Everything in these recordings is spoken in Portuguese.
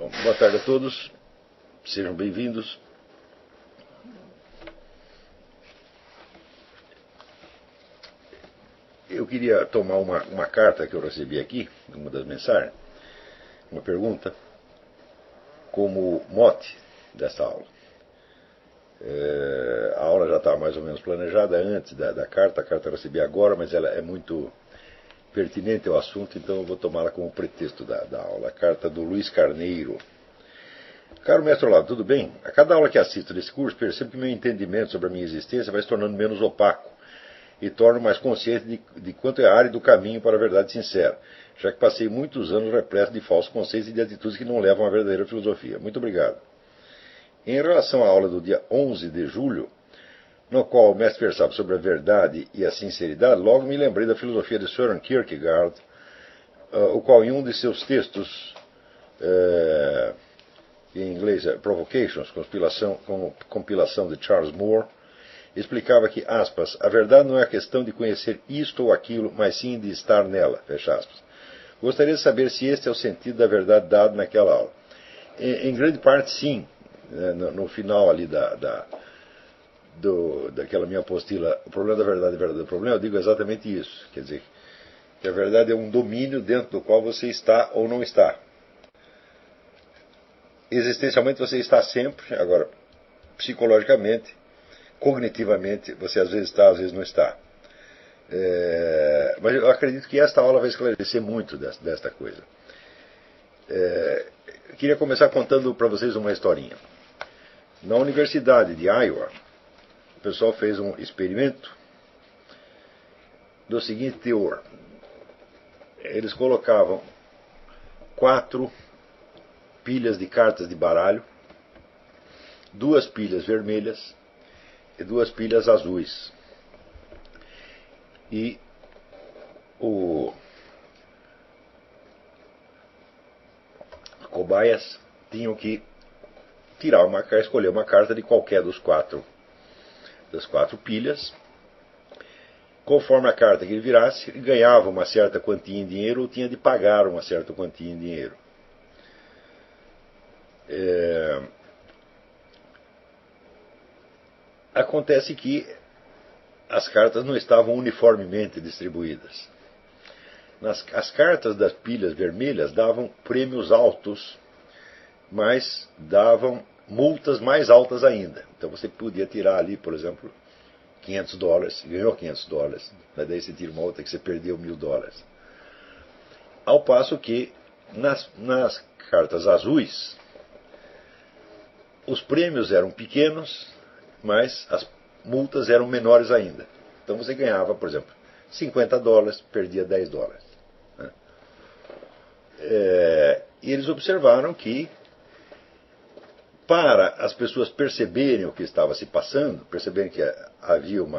Bom, boa tarde a todos, sejam bem-vindos. Eu queria tomar uma carta que eu recebi aqui, uma das mensagens, uma pergunta, como mote dessa aula. A aula já estava mais ou menos planejada antes da carta, a carta eu recebi agora, mas ela é muito pertinente ao assunto, então eu vou tomá-la como pretexto da aula. A carta do Luiz Carneiro. Caro mestre Olavo, tudo bem? A cada aula que assisto desse curso, percebo que meu entendimento sobre a minha existência vai se tornando menos opaco e torno mais consciente de quanto é árido o caminho para a verdade sincera, já que passei muitos anos repleto de falsos conceitos e de atitudes que não levam à verdadeira filosofia. Muito obrigado. Em relação à aula do dia 11 de julho, no qual o mestre versava sobre a verdade e a sinceridade, logo me lembrei da filosofia de Søren Kierkegaard, o qual em um de seus textos, em inglês Provocations, compilação de Charles Moore, explicava que, aspas, a verdade não é a questão de conhecer isto ou aquilo, mas sim de estar nela, fecha aspas. Gostaria de saber se este é o sentido da verdade dado naquela aula. Em grande parte, sim. No final ali daquela minha apostila, o problema da verdade e a verdade do problema, eu digo exatamente isso. Quer dizer, que a verdade é um domínio dentro do qual você está ou não está. Existencialmente você está sempre, agora, psicologicamente, cognitivamente, você às vezes está, às vezes não está. Mas eu acredito que esta aula vai esclarecer muito desta coisa. Eu queria começar contando para vocês uma historinha. Na Universidade de Iowa, o pessoal fez um experimento do seguinte teor. Eles colocavam 4 pilhas de cartas de baralho, 2 pilhas vermelhas e 2 pilhas azuis. E cobaias tinham que escolher uma carta de qualquer das 4 pilhas. Conforme a carta que ele virasse, ele ganhava uma certa quantia em dinheiro ou tinha de pagar uma certa quantia em dinheiro. Acontece que as cartas não estavam uniformemente distribuídas. As cartas das pilhas vermelhas davam prêmios altos, mas davam multas mais altas ainda. Então você podia tirar ali, por exemplo, $500, ganhou $500, mas daí você tira uma outra que você perdeu $1.000. Ao passo que nas cartas azuis, os prêmios eram pequenos, mas as multas eram menores ainda. Então você ganhava, por exemplo, $50, perdia $10. Né? E eles observaram que, para as pessoas perceberem o que estava se passando, perceberem que havia um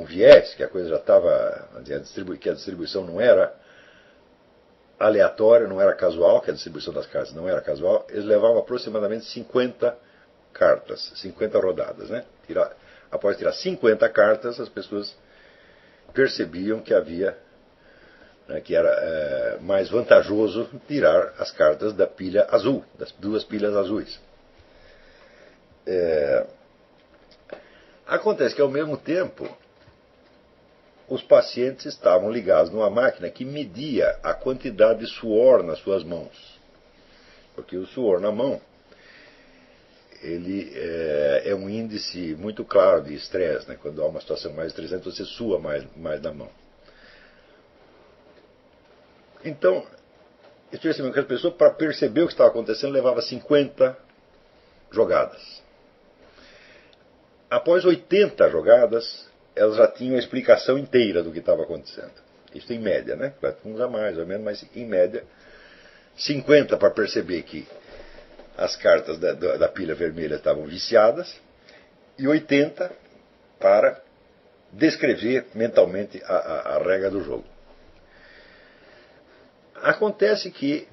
viés, que a coisa já estava, que a distribuição não era aleatória, não era casual, que a distribuição das cartas não era casual, eles levavam aproximadamente 50 cartas, 50 rodadas. Né? Após tirar 50 cartas, as pessoas percebiam que que era mais vantajoso tirar as cartas da pilha azul, das 2 pilhas azuis. Acontece que, ao mesmo tempo, os pacientes estavam ligados numa máquina que media a quantidade de suor nas suas mãos. Porque o suor na mão, ele é um índice muito claro de estresse. Né? Quando há uma situação mais estressante, você sua mais na mão. Então, que as pessoas, para perceber o que estava acontecendo, levava 50 jogadas. Após 80 jogadas, elas já tinham a explicação inteira do que estava acontecendo. Isso em média, né? Uns a mais ou menos, mas em média, 50 para perceber que as cartas da pilha vermelha estavam viciadas, e 80 para descrever mentalmente a regra do jogo. Acontece que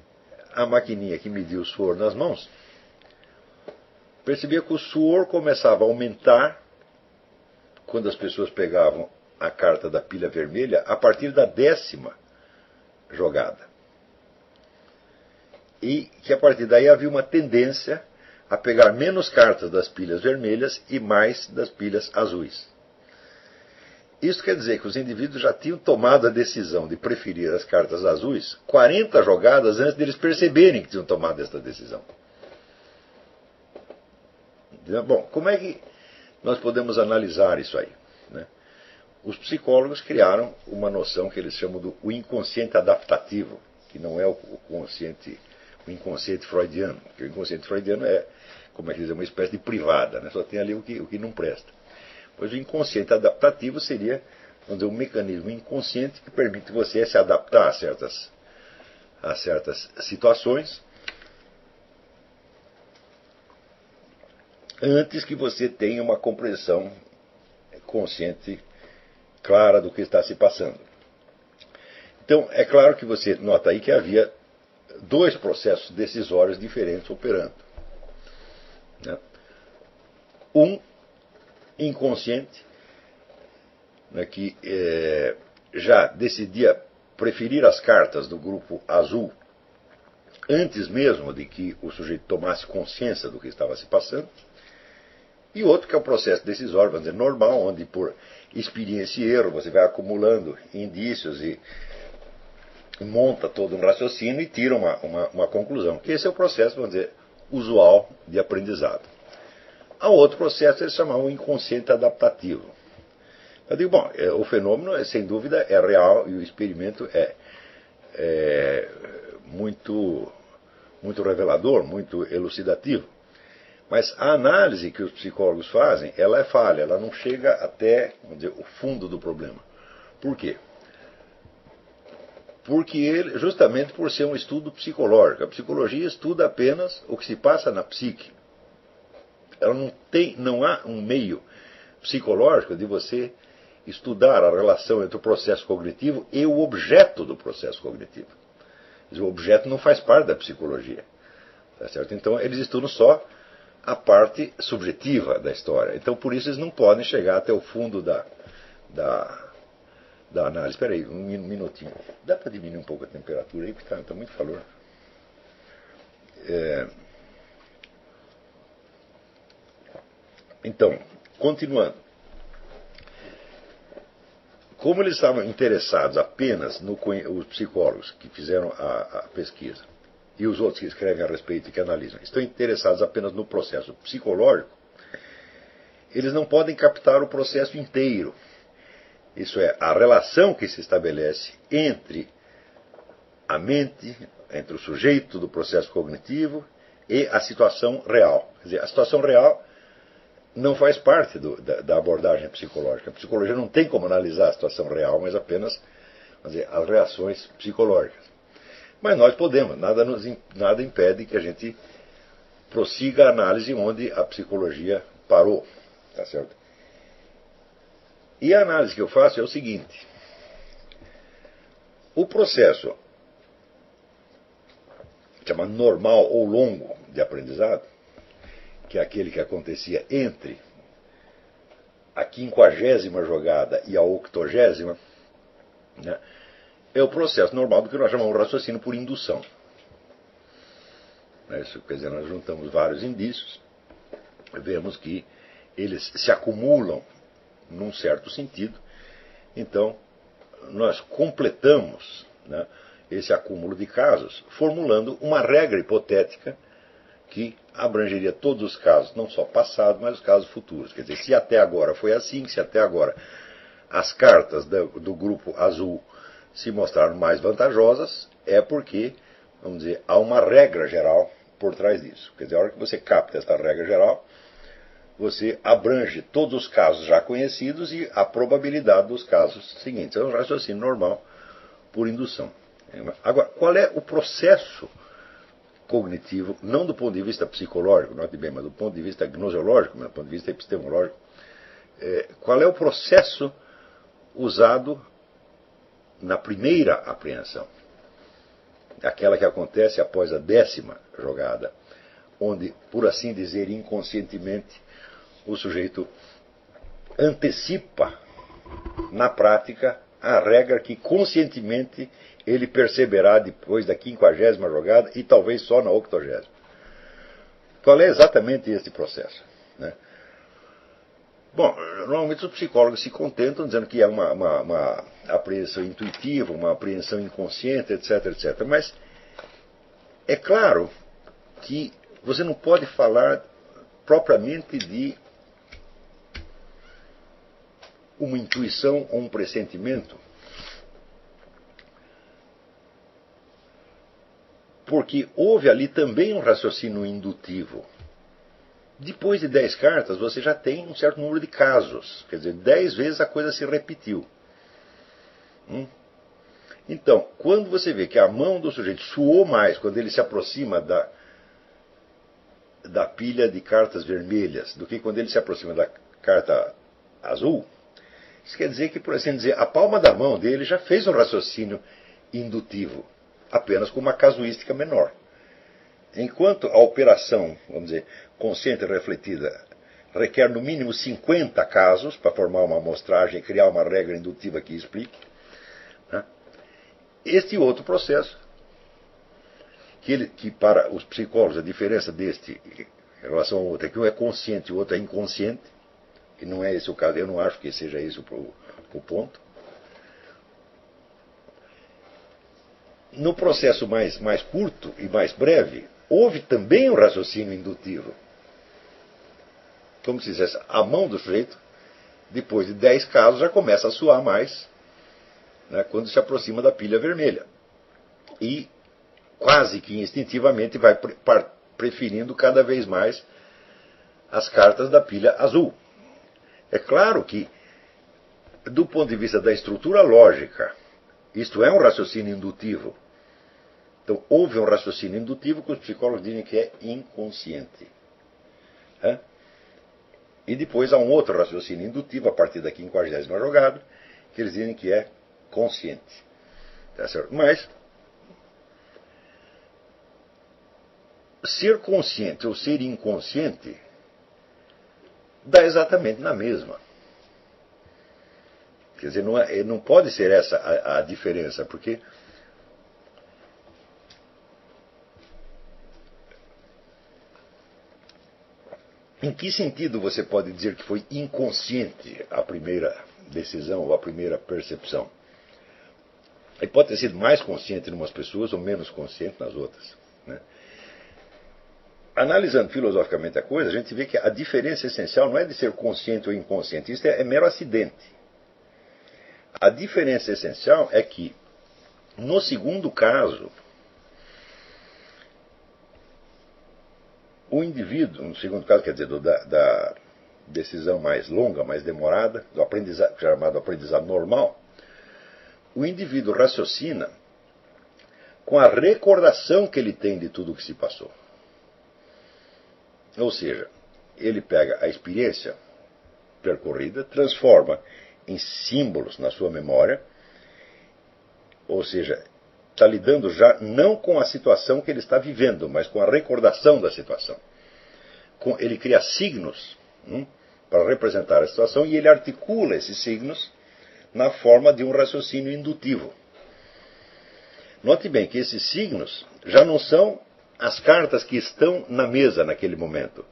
a maquininha que mediu o suor nas mãos percebia que o suor começava a aumentar quando as pessoas pegavam a carta da pilha vermelha a partir da 10ª jogada. e que a partir daí havia uma tendência a pegar menos cartas das pilhas vermelhas e mais das pilhas azuis. Isso quer dizer que os indivíduos já tinham tomado a decisão de preferir as cartas azuis 40 jogadas antes deles perceberem que tinham tomado essa decisão. Bom, como é que nós podemos analisar isso aí, né? Os psicólogos criaram uma noção que eles chamam do inconsciente adaptativo, que não é o inconsciente freudiano. Porque o inconsciente freudiano é, como é que dizer, uma espécie de privada, né? Só tem ali o que não presta. Pois o inconsciente adaptativo seria, vamos dizer, um mecanismo inconsciente que permite você se adaptar a certas situações antes que você tenha uma compreensão consciente clara do que está se passando. Então, é claro que você nota aí que havia dois processos decisórios diferentes operando, né? Um inconsciente, né, que já decidia preferir as cartas do grupo azul antes mesmo de que o sujeito tomasse consciência do que estava se passando, e outro que é o processo decisório, vamos dizer, normal, onde por experiência e erro você vai acumulando indícios e monta todo um raciocínio e tira uma conclusão, que esse é o processo, vamos dizer, usual de aprendizado. Há outro processo, eles chamavam inconsciente adaptativo. Eu digo, bom, o fenômeno, sem dúvida, é real e o experimento é muito, muito revelador, muito elucidativo. Mas a análise que os psicólogos fazem, ela é falha, ela não chega até, vamos dizer, o fundo do problema. Por quê? Porque ele, justamente por ser um estudo psicológico, a psicologia estuda apenas o que se passa na psique. Ela não há um meio psicológico de você estudar a relação entre o processo cognitivo e o objeto do processo cognitivo. O objeto não faz parte da psicologia. Tá certo? Então eles estudam só a parte subjetiva da história. Então por isso eles não podem chegar até o fundo da análise. Espera aí, um minutinho. Dá para diminuir um pouco a temperatura aí? Porque está muito calor. Então, continuando. Como eles estavam interessados apenas os psicólogos que fizeram a pesquisa e os outros que escrevem a respeito e que analisam, estão interessados apenas no processo psicológico, eles não podem captar o processo inteiro. Isso é, a relação que se estabelece entre a mente, entre o sujeito do processo cognitivo e a situação real. Quer dizer, a situação real não faz parte da abordagem psicológica. A psicologia não tem como analisar a situação real, mas apenas, vamos dizer, as reações psicológicas. Mas nós podemos, nada impede que a gente prossiga a análise onde a psicologia parou. Tá certo? E a análise que eu faço é o seguinte: o processo chamado normal ou longo de aprendizado, que é aquele que acontecia entre a 50ª jogada e a 80ª, né, é o processo normal do que nós chamamos de raciocínio por indução. Isso quer dizer, nós juntamos vários indícios, vemos que eles se acumulam num certo sentido, então nós completamos, né, esse acúmulo de casos formulando uma regra hipotética que abrangeria todos os casos, não só passados, mas os casos futuros. Quer dizer, se até agora foi assim, se até agora as cartas do grupo azul se mostraram mais vantajosas, é porque, vamos dizer, há uma regra geral por trás disso. Quer dizer, a hora que você capta esta regra geral, você abrange todos os casos já conhecidos e a probabilidade dos casos seguintes. É um raciocínio normal por indução. Agora, qual é o processo cognitivo, não do ponto de vista psicológico, note bem, mas do ponto de vista gnoseológico, do ponto de vista epistemológico, qual é o processo usado na primeira apreensão? Aquela que acontece após a 10ª jogada, onde, por assim dizer, inconscientemente, o sujeito antecipa, na prática, a regra que conscientemente ele perceberá depois da 50ª jogada e talvez só na 80ª. Qual é exatamente esse processo? Né? Bom, normalmente os psicólogos se contentam dizendo que é uma apreensão intuitiva, uma apreensão inconsciente, etc, etc. Mas é claro que você não pode falar propriamente de uma intuição ou um pressentimento, porque houve ali também um raciocínio indutivo. Depois de 10 cartas, você já tem um certo número de casos. Quer dizer, 10 vezes a coisa se repetiu. Então, quando você vê que a mão do sujeito suou mais quando ele se aproxima da pilha de cartas vermelhas do que quando ele se aproxima da carta azul, isso quer dizer que, por assim dizer, a palma da mão dele já fez um raciocínio indutivo, apenas com uma casuística menor. Enquanto a operação, vamos dizer, consciente e refletida requer no mínimo 50 casos para formar uma amostragem e criar uma regra indutiva que explique, né? Este outro processo, que para os psicólogos a diferença deste em relação ao outro é que um é consciente e o outro é inconsciente, e não é esse o caso, eu não acho que seja esse o ponto. No processo mais curto e mais breve, houve também um raciocínio indutivo. Como se dissesse, a mão do sujeito, depois de 10 casos, já começa a suar mais, né, quando se aproxima da pilha vermelha. E quase que instintivamente vai preferindo cada vez mais as cartas da pilha azul. É claro que, do ponto de vista da estrutura lógica, isto é um raciocínio indutivo. Então, houve um raciocínio indutivo que os psicólogos dizem que é inconsciente. E depois há um outro raciocínio indutivo, a partir da 50ª jogada, que eles dizem que é consciente. Tá certo? Mas, ser consciente ou ser inconsciente dá exatamente na mesma. Quer dizer, não pode ser essa a diferença, porque em que sentido você pode dizer que foi inconsciente a primeira decisão ou a primeira percepção? Ele pode ter sido mais consciente em umas pessoas ou menos consciente nas outras, né? Analisando filosoficamente a coisa, a gente vê que a diferença essencial não é de ser consciente ou inconsciente, isso é mero acidente. A diferença essencial é que, no segundo caso, o indivíduo, no segundo caso, quer dizer, da decisão mais longa, mais demorada, do aprendizado, chamado aprendizado normal, o indivíduo raciocina com a recordação que ele tem de tudo o que se passou. Ou seja, ele pega a experiência percorrida, transforma em símbolos na sua memória, ou seja, está lidando já não com a situação que ele está vivendo, mas com a recordação da situação. Ele cria signos para representar a situação e ele articula esses signos na forma de um raciocínio indutivo. Note bem que esses signos já não são as cartas que estão na mesa naquele momento.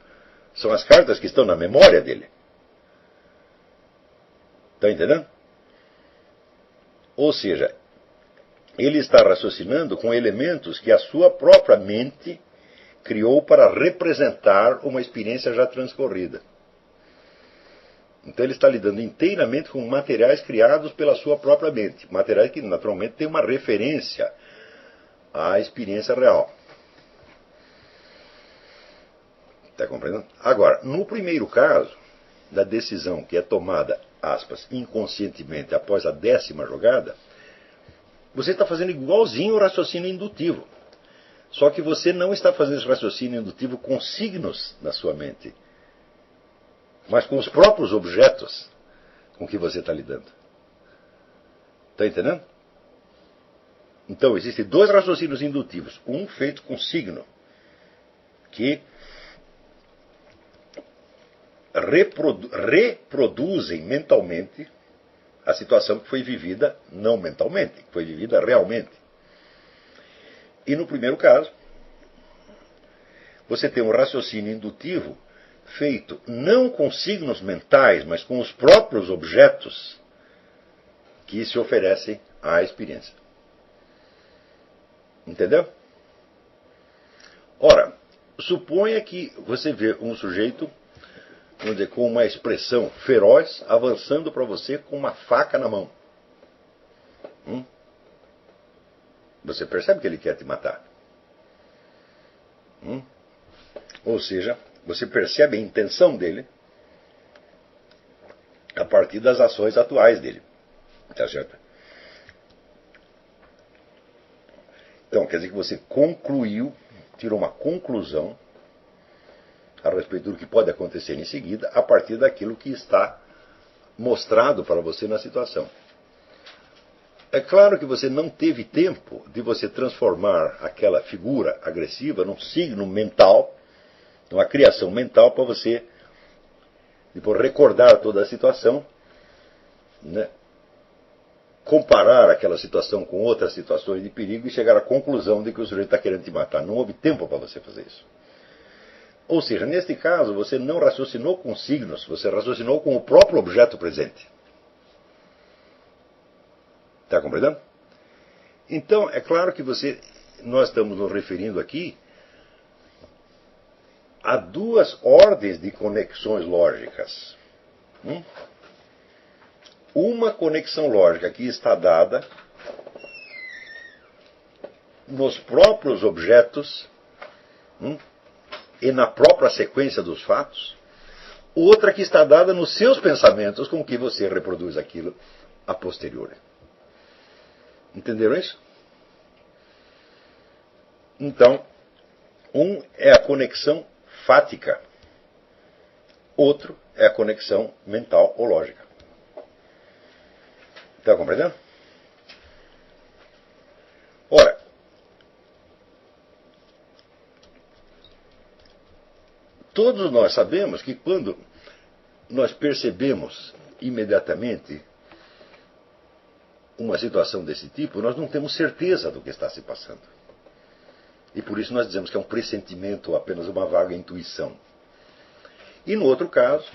São as cartas que estão na memória dele. Está entendendo? Ou seja, ele está raciocinando com elementos que a sua própria mente criou para representar uma experiência já transcorrida. Então ele está lidando inteiramente com materiais criados pela sua própria mente. Materiais que naturalmente têm uma referência à experiência real. Está compreendendo? Agora, no primeiro caso, da decisão que é tomada, aspas, inconscientemente após a 10ª jogada, você está fazendo igualzinho o raciocínio indutivo. Só que você não está fazendo esse raciocínio indutivo com signos na sua mente, mas com os próprios objetos com que você está lidando. Está entendendo? Então, existem dois raciocínios indutivos. Um feito com signo, que reproduzem mentalmente a situação que foi vivida não mentalmente, que foi vivida realmente. E no primeiro caso, você tem um raciocínio indutivo feito não com signos mentais, mas com os próprios objetos que se oferecem à experiência. Entendeu? Ora, suponha que você vê um sujeito, vamos dizer, com uma expressão feroz, avançando para você com uma faca na mão. Você percebe que ele quer te matar. Ou seja, você percebe a intenção dele a partir das ações atuais dele. Tá certo? Então, quer dizer que você concluiu, tirou uma conclusão a respeito do que pode acontecer em seguida, a partir daquilo que está mostrado para você na situação. É claro que você não teve tempo de você transformar aquela figura agressiva num signo mental, numa criação mental, para você depois recordar toda a situação, né? Comparar aquela situação com outras situações de perigo e chegar à conclusão de que o sujeito está querendo te matar. Não houve tempo para você fazer isso. Ou seja, neste caso, você não raciocinou com signos, você raciocinou com o próprio objeto presente. Está compreendendo? Então, é claro que nós estamos nos referindo aqui a duas ordens de conexões lógicas. Uma conexão lógica que está dada nos próprios objetos e na própria sequência dos fatos. Outra que está dada nos seus pensamentos, com que você reproduz aquilo a posteriori. Entenderam isso? Então, um é a conexão fática, outro é a conexão mental ou lógica. Está compreendendo? Ora, todos nós sabemos que quando nós percebemos imediatamente uma situação desse tipo, nós não temos certeza do que está se passando. E por isso nós dizemos que é um pressentimento ou apenas uma vaga intuição. E no outro caso,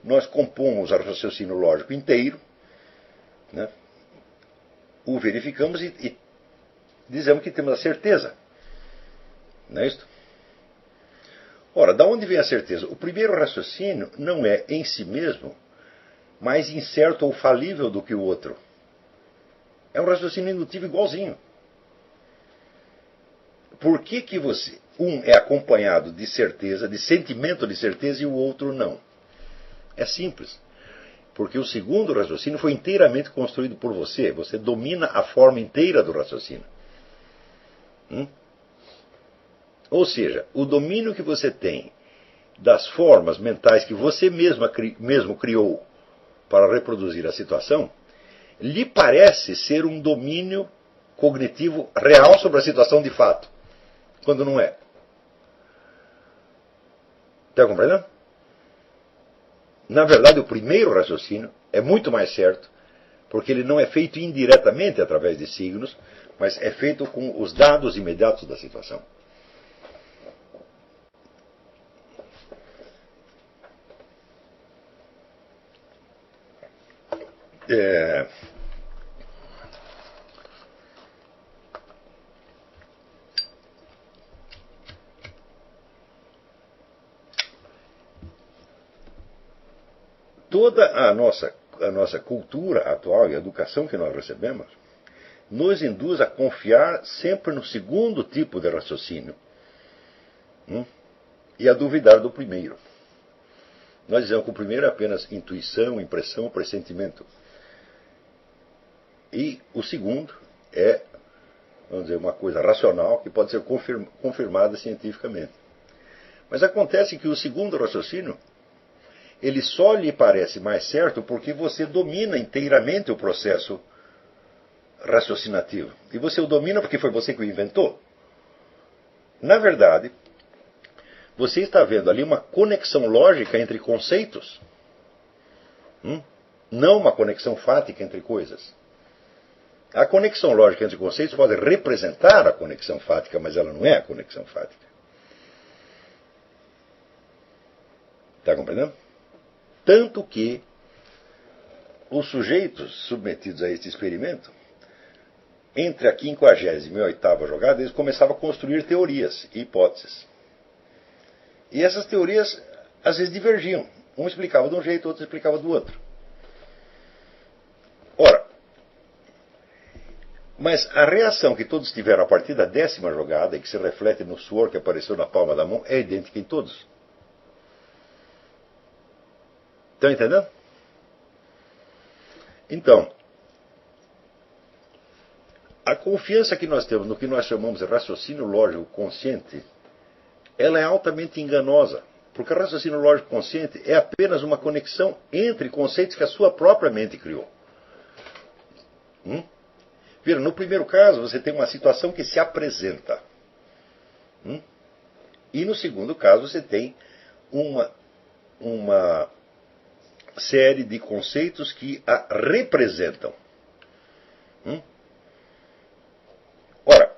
nós compomos o raciocínio lógico inteiro, né? O verificamos e dizemos que temos a certeza. Não é isso? Ora, da onde vem a certeza? O primeiro raciocínio não é em si mesmo mais incerto ou falível do que o outro. É um raciocínio indutivo igualzinho. Por que um é acompanhado de certeza, de sentimento de certeza, e o outro não? É simples. Porque o segundo raciocínio foi inteiramente construído por você. Você domina a forma inteira do raciocínio. Ou seja, o domínio que você tem das formas mentais que você mesmo criou para reproduzir a situação, lhe parece ser um domínio cognitivo real sobre a situação de fato, quando não é. Está compreendendo? Na verdade, o primeiro raciocínio é muito mais certo, porque ele não é feito indiretamente através de signos, mas é feito com os dados imediatos da situação. Toda a nossa cultura atual e a educação que nós recebemos nos induz a confiar sempre no segundo tipo de raciocínio e a duvidar do primeiro. Nós dizemos que o primeiro é apenas intuição, impressão, pressentimento. E o segundo é, vamos dizer, uma coisa racional que pode ser confirmada cientificamente. Mas acontece que o segundo raciocínio, ele só lhe parece mais certo porque você domina inteiramente o processo raciocinativo. E você o domina porque foi você que o inventou. Na verdade, você está vendo ali uma conexão lógica entre conceitos não uma conexão fática entre coisas. A conexão lógica entre conceitos pode representar a conexão fática, mas ela não é a conexão fática. Está compreendendo? Tanto que os sujeitos submetidos a este experimento, entre a 50ª e a 8ª jogada, eles começavam a construir teorias e hipóteses. E essas teorias, às vezes, divergiam. Um explicava de um jeito, outro explicava do outro. Ora, mas a reação que todos tiveram a partir da 10ª jogada, e que se reflete no suor que apareceu na palma da mão, é idêntica em todos. Estão entendendo? Então, a confiança que nós temos no que nós chamamos de raciocínio lógico consciente, ela é altamente enganosa. Porque o raciocínio lógico consciente é apenas uma conexão entre conceitos que a sua própria mente criou. Vira, no primeiro caso, você tem uma situação que se apresenta. E no segundo caso, você tem uma série de conceitos que a representam. Ora,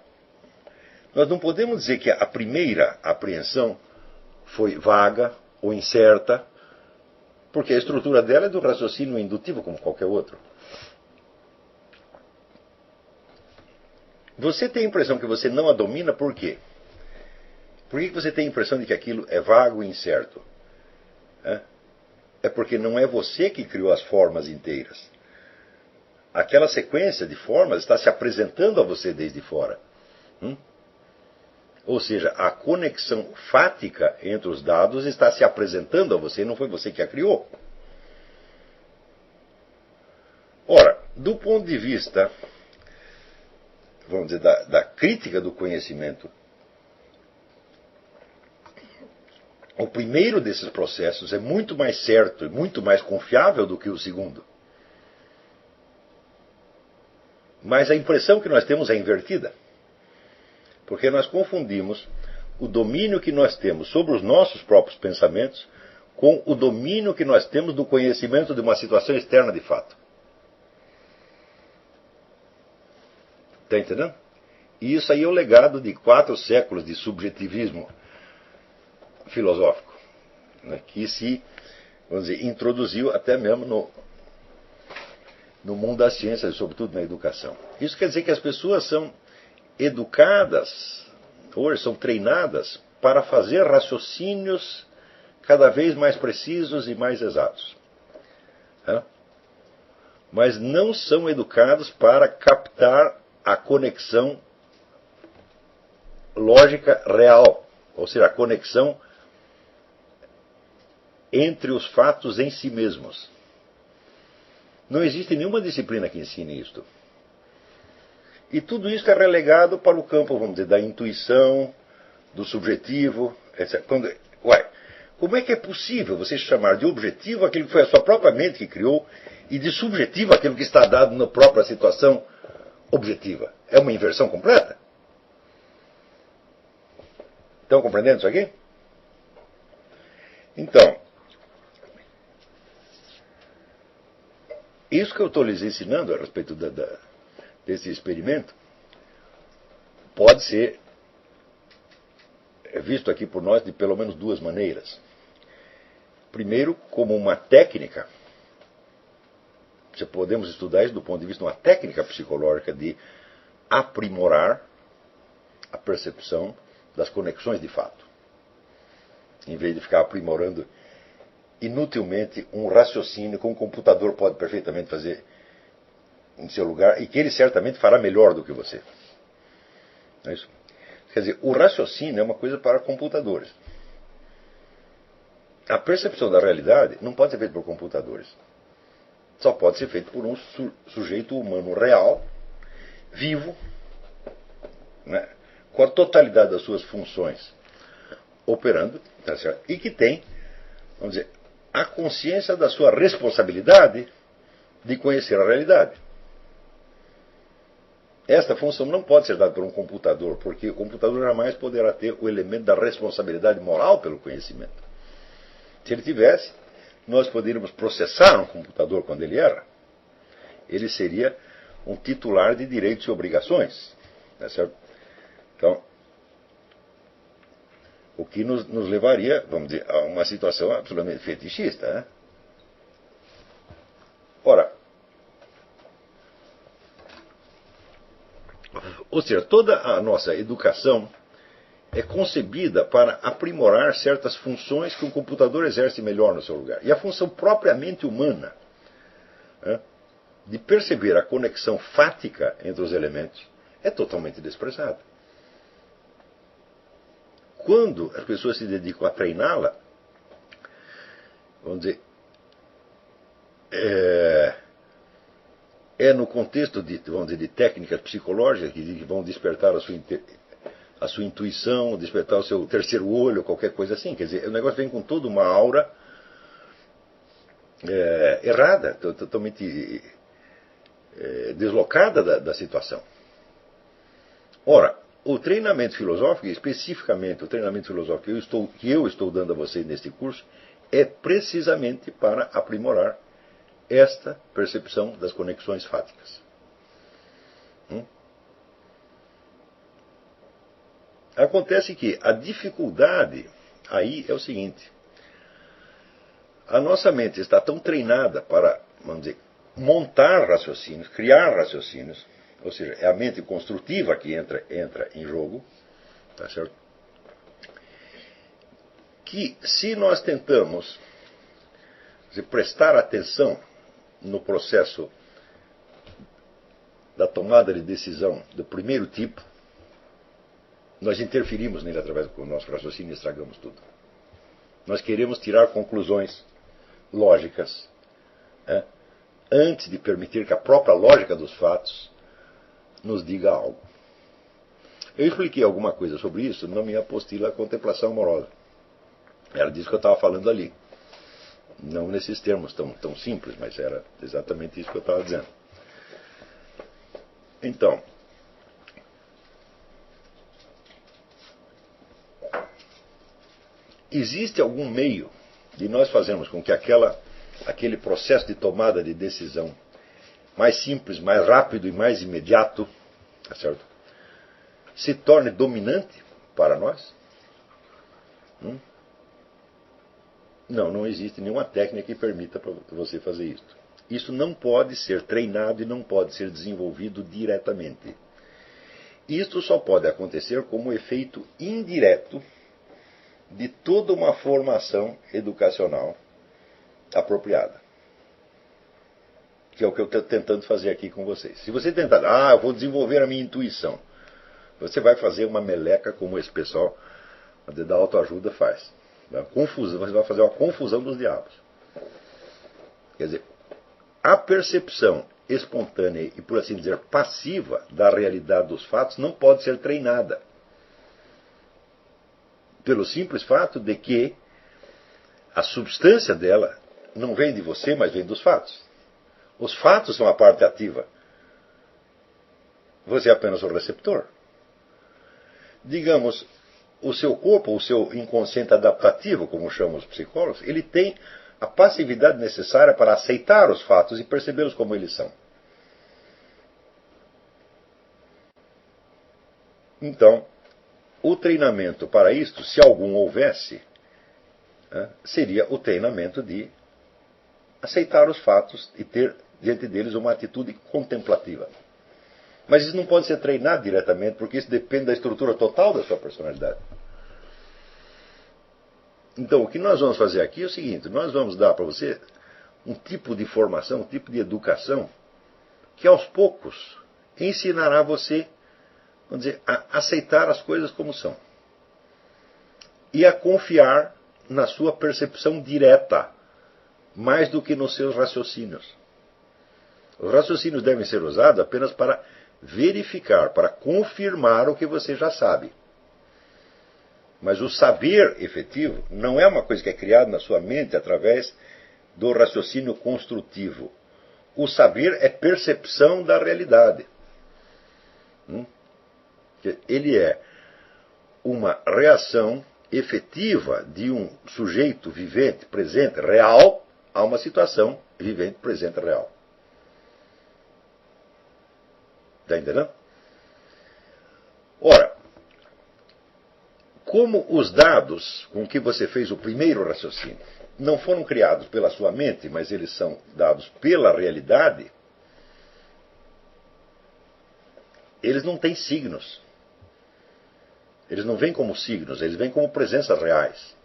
nós não podemos dizer que a primeira apreensão foi vaga ou incerta, porque a estrutura dela é do raciocínio indutivo como qualquer outro. Você tem a impressão que você não a domina por quê? Por que você tem a impressão de que aquilo é vago e incerto? É porque não é você que criou as formas inteiras. Aquela sequência de formas está se apresentando a você desde fora. Ou seja, a conexão fática entre os dados está se apresentando a você, não foi você que a criou. Ora, do ponto de vista, vamos dizer, da crítica do conhecimento, o primeiro desses processos é muito mais certo e muito mais confiável do que o segundo. Mas a impressão que nós temos é invertida. Porque nós confundimos o domínio que nós temos sobre os nossos próprios pensamentos com o domínio que nós temos do conhecimento de uma situação externa de fato. Está entendendo? E isso aí é o legado de 4 séculos de subjetivismo filosófico, né, que se, vamos dizer, introduziu até mesmo no mundo das ciências, sobretudo na educação. Isso quer dizer que as pessoas são educadas, hoje são treinadas para fazer raciocínios cada vez mais precisos e mais exatos. Mas não são educados para captar a conexão lógica real, ou seja, a conexão entre os fatos em si mesmos. Não existe nenhuma disciplina que ensine isto. E tudo isso é relegado para o campo, vamos dizer, da intuição, do subjetivo, etc. Como é que é possível você chamar de objetivo aquilo que foi a sua própria mente que criou e de subjetivo aquilo que está dado na própria situação objetiva? É uma inversão completa? Estão compreendendo isso aqui? Então, isso que eu estou lhes ensinando a respeito desse experimento pode ser visto aqui por nós de pelo menos 2 maneiras. Primeiro, como uma técnica. Podemos estudar isso do ponto de vista de uma técnica psicológica de aprimorar a percepção das conexões de fato, em vez de ficar aprimorando inutilmente um raciocínio que um computador pode perfeitamente fazer em seu lugar e que ele certamente fará melhor do que você. Não é isso? Quer dizer, o raciocínio é uma coisa para computadores. A percepção da realidade não pode ser feita por computadores. Só pode ser feito por um sujeito humano real, vivo, né, com a totalidade das suas funções operando, tá certo? E que tem, vamos dizer, a consciência da sua responsabilidade de conhecer a realidade. Esta função não pode ser dada por um computador, porque o computador jamais poderá ter o elemento da responsabilidade moral pelo conhecimento. Se ele tivesse, nós poderíamos processar um computador quando ele erra, ele seria um titular de direitos e obrigações. Tá certo? Então, o que nos levaria, vamos dizer, a uma situação absolutamente fetichista. Né? Ora, ou seja, toda a nossa educação é concebida para aprimorar certas funções que um computador exerce melhor no seu lugar. E a função propriamente humana, né, de perceber a conexão fática entre os elementos, é totalmente desprezada. Quando as pessoas se dedicam a treiná-la, vamos dizer, é no contexto de, vamos dizer, de técnicas psicológicas que vão despertar a sua intuição, despertar o seu terceiro olho, qualquer coisa assim. Quer dizer, o negócio vem com toda uma aura errada, totalmente deslocada da situação. Ora, o treinamento filosófico, especificamente o treinamento filosófico que eu estou dando a vocês neste curso, é precisamente para aprimorar esta percepção das conexões fáticas. Acontece que a dificuldade aí é o seguinte: a nossa mente está tão treinada para, vamos dizer, montar raciocínios, criar raciocínios, ou seja, é a mente construtiva que entra em jogo, tá certo? Que se nós tentamos prestar atenção no processo da tomada de decisão do primeiro tipo, nós interferimos nele através do nosso raciocínio e estragamos tudo. Nós queremos tirar conclusões lógicas, né, antes de permitir que a própria lógica dos fatos nos diga algo. Eu expliquei alguma coisa sobre isso na minha apostila Contemplação Amorosa. Era disso que eu estava falando ali. Não nesses termos tão simples, mas era exatamente isso que eu estava dizendo. Então, existe algum meio de nós fazermos com que aquele processo de tomada de decisão mais simples, mais rápido e mais imediato, tá certo, se torne dominante para nós? Não existe nenhuma técnica que permita para você fazer isso. Isso não pode ser treinado e não pode ser desenvolvido diretamente. Isto só pode acontecer como efeito indireto de toda uma formação educacional apropriada. Que é o que eu estou tentando fazer aqui com vocês. Se você tentar, eu vou desenvolver a minha intuição, você vai fazer uma meleca como esse pessoal da autoajuda faz. Você vai fazer uma confusão dos diabos. Quer dizer, a percepção espontânea e, por assim dizer, passiva da realidade dos fatos não pode ser treinada. Pelo simples fato de que a substância dela não vem de você, mas vem dos fatos. Os fatos são a parte ativa. Você é apenas o receptor. Digamos, o seu corpo, o seu inconsciente adaptativo, como chamam os psicólogos, ele tem a passividade necessária para aceitar os fatos e percebê-los como eles são. Então, o treinamento para isto, se algum houvesse, seria o treinamento de aceitar os fatos e ter diante deles uma atitude contemplativa. Mas isso não pode ser treinado diretamente, porque isso depende da estrutura total da sua personalidade. Então, o que nós vamos fazer aqui é o seguinte: nós vamos dar para você um tipo de formação, um tipo de educação, que aos poucos ensinará você, vamos dizer, a aceitar as coisas como são. E a confiar na sua percepção direta, mais do que nos seus raciocínios. Os raciocínios devem ser usados apenas para verificar, para confirmar o que você já sabe. Mas o saber efetivo não é uma coisa que é criada na sua mente através do raciocínio construtivo. O saber é percepção da realidade. Ele é uma reação efetiva de um sujeito vivente, presente, real, a uma situação vivente, presente, real. Está entendendo? Ora, como os dados com que você fez o primeiro raciocínio não foram criados pela sua mente, mas eles são dados pela realidade, eles não têm signos. Eles não vêm como signos, eles vêm como presenças reais.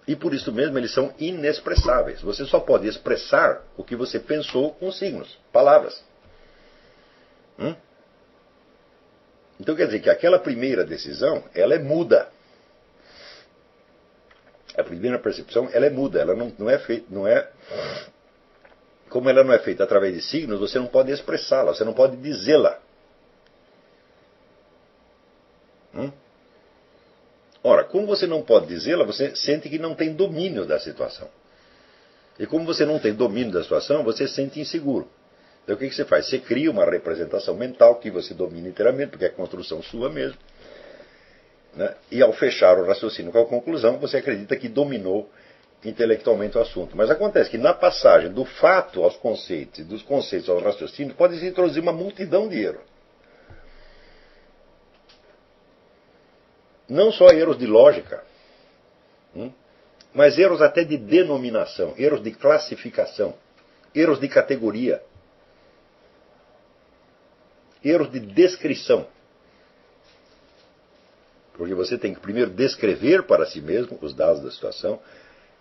E por isso mesmo eles são inexpressáveis. Você só pode expressar o que você pensou com signos, palavras. Então quer dizer que aquela primeira decisão, ela é muda. A primeira percepção, ela é muda, ela não é feita, como ela não é feita através de signos, você não pode expressá-la, você não pode dizê-la. Ora, como você não pode dizê-la, você sente que não tem domínio da situação. E como você não tem domínio da situação, você se sente inseguro. Então o que você faz? Você cria uma representação mental que você domina inteiramente, porque é construção sua mesmo. Né? E ao fechar o raciocínio com a conclusão, você acredita que dominou intelectualmente o assunto. Mas acontece que na passagem do fato aos conceitos e dos conceitos aos raciocínios, pode se introduzir uma multidão de erros. Não só erros de lógica, mas erros até de denominação, erros de classificação, erros de categoria, erros de descrição. Porque você tem que primeiro descrever para si mesmo os dados da situação,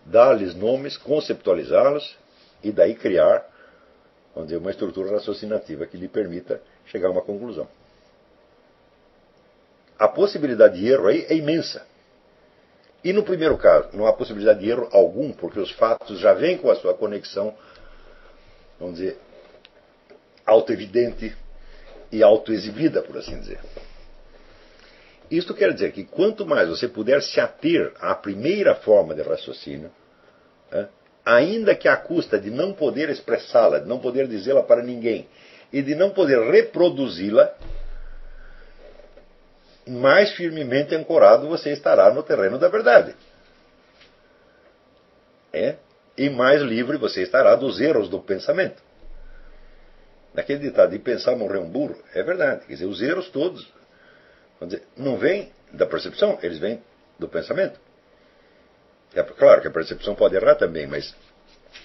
dar-lhes nomes, conceptualizá-los e daí criar, vamos dizer, uma estrutura raciocinativa que lhe permita chegar a uma conclusão. A possibilidade de erro aí é imensa. E no primeiro caso, não há possibilidade de erro algum, porque os fatos já vêm com a sua conexão, vamos dizer, autoevidente e autoexibida, por assim dizer. Isto quer dizer que quanto mais você puder se ater à primeira forma de raciocínio, ainda que à custa de não poder expressá-la, de não poder dizê-la para ninguém, e de não poder reproduzi-la, mais firmemente ancorado você estará no terreno da verdade. E mais livre você estará dos erros do pensamento. Naquele ditado de pensar morrer um burro, é verdade. Quer dizer, os erros todos, vamos dizer, não vêm da percepção, eles vêm do pensamento. É claro que a percepção pode errar também, mas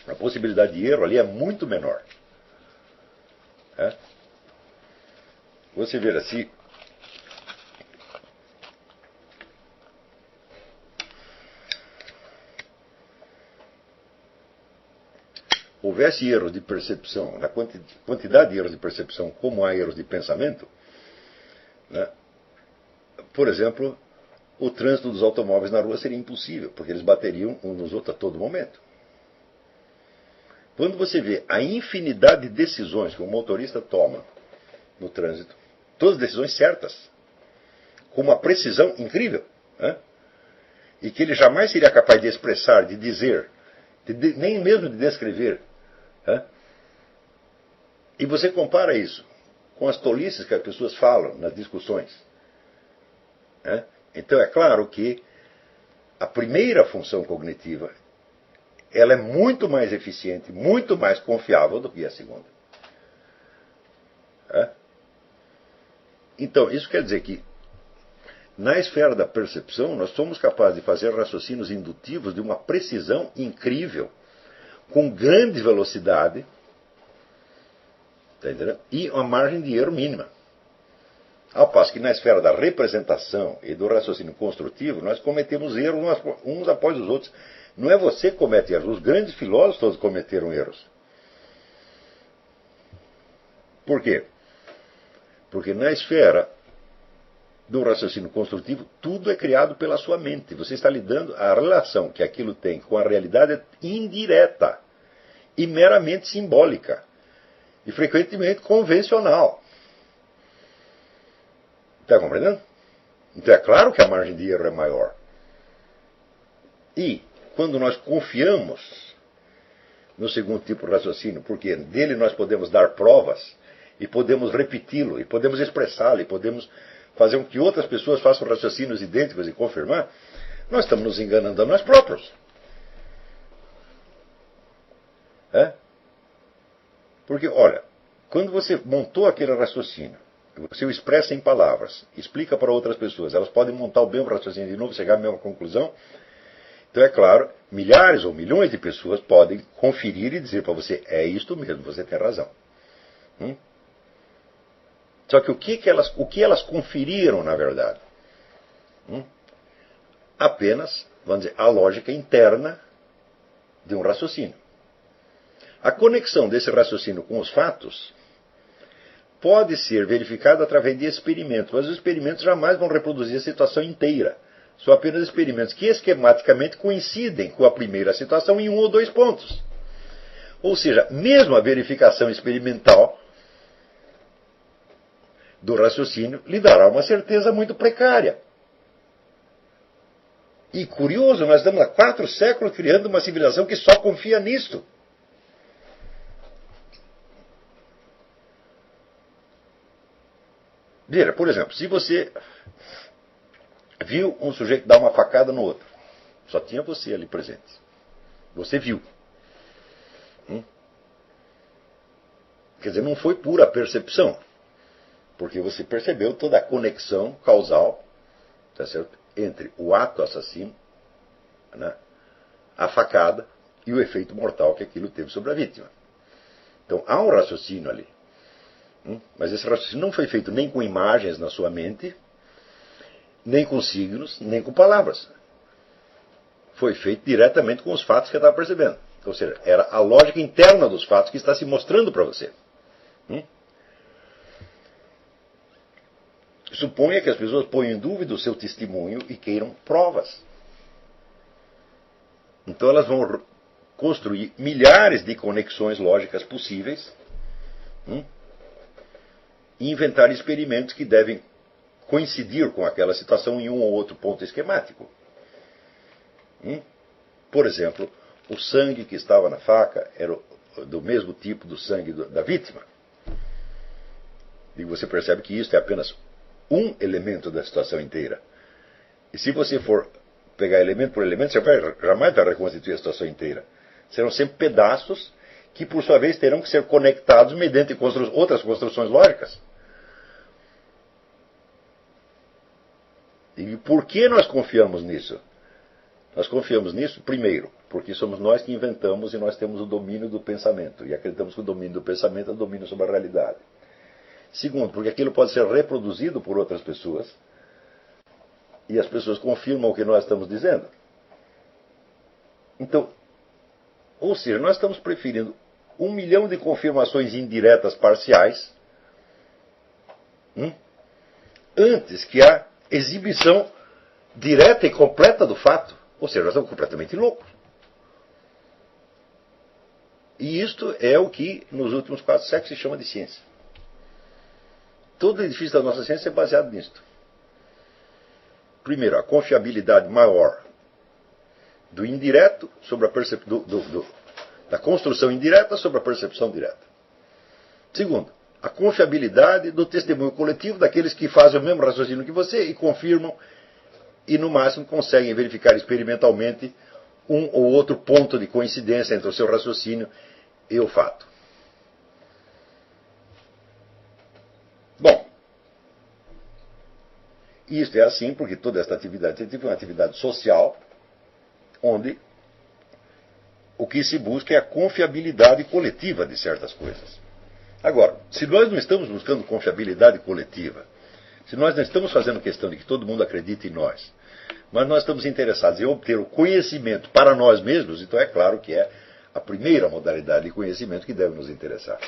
a possibilidade de erro ali é muito menor. Você vê assim, houvesse erros de percepção, na quantidade de erros de percepção como há erros de pensamento, né? Por exemplo, o trânsito dos automóveis na rua seria impossível, porque eles bateriam uns nos outros a todo momento. Quando você vê a infinidade de decisões que o motorista toma no trânsito, todas decisões certas, com uma precisão incrível, e que ele jamais seria capaz de expressar, de dizer, nem mesmo de descrever. E você compara isso com as tolices que as pessoas falam nas discussões. Então é claro que a primeira função cognitiva ela é muito mais eficiente, muito mais confiável do que a segunda. Então isso quer dizer que na esfera da percepção nós somos capazes de fazer raciocínios indutivos de uma precisão incrível, com grande velocidade, tá entendendo? E uma margem de erro mínima. Ao passo que na esfera da representação e do raciocínio construtivo, nós cometemos erros uns após os outros. Não é você que comete erros, os grandes filósofos todos cometeram erros. Por quê? Porque na esfera do raciocínio construtivo, tudo é criado pela sua mente. Você está lidando, a relação que aquilo tem com a realidade é indireta e meramente simbólica. E frequentemente convencional. Está compreendendo? Então é claro que a margem de erro é maior. E quando nós confiamos no segundo tipo de raciocínio, porque dele nós podemos dar provas, e podemos repeti-lo, e podemos expressá-lo, e podemos fazer com que outras pessoas façam raciocínios idênticos e confirmar, nós estamos nos enganando a nós próprios. É? Porque, olha, quando você montou aquele raciocínio, você o expressa em palavras, explica para outras pessoas, elas podem montar o mesmo raciocínio de novo, chegar à mesma conclusão. Então, é claro, milhares ou milhões de pessoas podem conferir e dizer para você, é isto mesmo, você tem razão. Só que o que elas conferiram, na verdade? Apenas, vamos dizer, a lógica interna de um raciocínio. A conexão desse raciocínio com os fatos pode ser verificada através de experimentos, mas os experimentos jamais vão reproduzir a situação inteira. São apenas experimentos que esquematicamente coincidem com a primeira situação em um ou dois pontos. Ou seja, mesmo a verificação experimental do raciocínio lhe dará uma certeza muito precária. E curioso, nós estamos há 4 séculos criando uma civilização que só confia nisto. Veja, por exemplo, se você viu um sujeito dar uma facada no outro, só tinha você ali presente. Você viu. Quer dizer, não foi pura percepção, porque você percebeu toda a conexão causal, tá certo, entre o ato assassino, né, a facada e o efeito mortal que aquilo teve sobre a vítima. Então há um raciocínio ali. Mas esse raciocínio não foi feito nem com imagens na sua mente, nem com signos, nem com palavras. Foi feito diretamente com os fatos que eu estava percebendo. Ou seja, era a lógica interna dos fatos que está se mostrando para você. Suponha que as pessoas ponham em dúvida o seu testemunho e queiram provas. Então elas vão construir milhares de conexões lógicas possíveis e inventar experimentos que devem coincidir com aquela situação em um ou outro ponto esquemático. Por exemplo, o sangue que estava na faca era do mesmo tipo do sangue da vítima. E você percebe que isso é apenas um elemento da situação inteira. E se você for pegar elemento por elemento, você jamais vai reconstituir a situação inteira. Serão sempre pedaços que, por sua vez, terão que ser conectados mediante outras construções lógicas. E por que nós confiamos nisso? Nós confiamos nisso, primeiro, porque somos nós que inventamos e nós temos o domínio do pensamento. E acreditamos que o domínio do pensamento é o domínio sobre a realidade. Segundo, porque aquilo pode ser reproduzido por outras pessoas e as pessoas confirmam o que nós estamos dizendo. Então, ou seja, nós estamos preferindo 1 milhão de confirmações indiretas parciais antes que a exibição direta e completa do fato. Ou seja, nós estamos completamente loucos. E isto é o que nos últimos 4 séculos se chama de ciência. Todo o edifício da nossa ciência é baseado nisto. Primeiro, a confiabilidade maior do indireto sobre a da construção indireta sobre a percepção direta. Segundo, a confiabilidade do testemunho coletivo daqueles que fazem o mesmo raciocínio que você e confirmam e, no máximo, conseguem verificar experimentalmente um ou outro ponto de coincidência entre o seu raciocínio e o fato. Bom, isto é assim porque toda esta atividade científica é uma atividade social, onde o que se busca é a confiabilidade coletiva de certas coisas. Agora, se nós não estamos buscando confiabilidade coletiva, se nós não estamos fazendo questão de que todo mundo acredite em nós, mas nós estamos interessados em obter o conhecimento para nós mesmos, então é claro que é a primeira modalidade de conhecimento que deve nos interessar.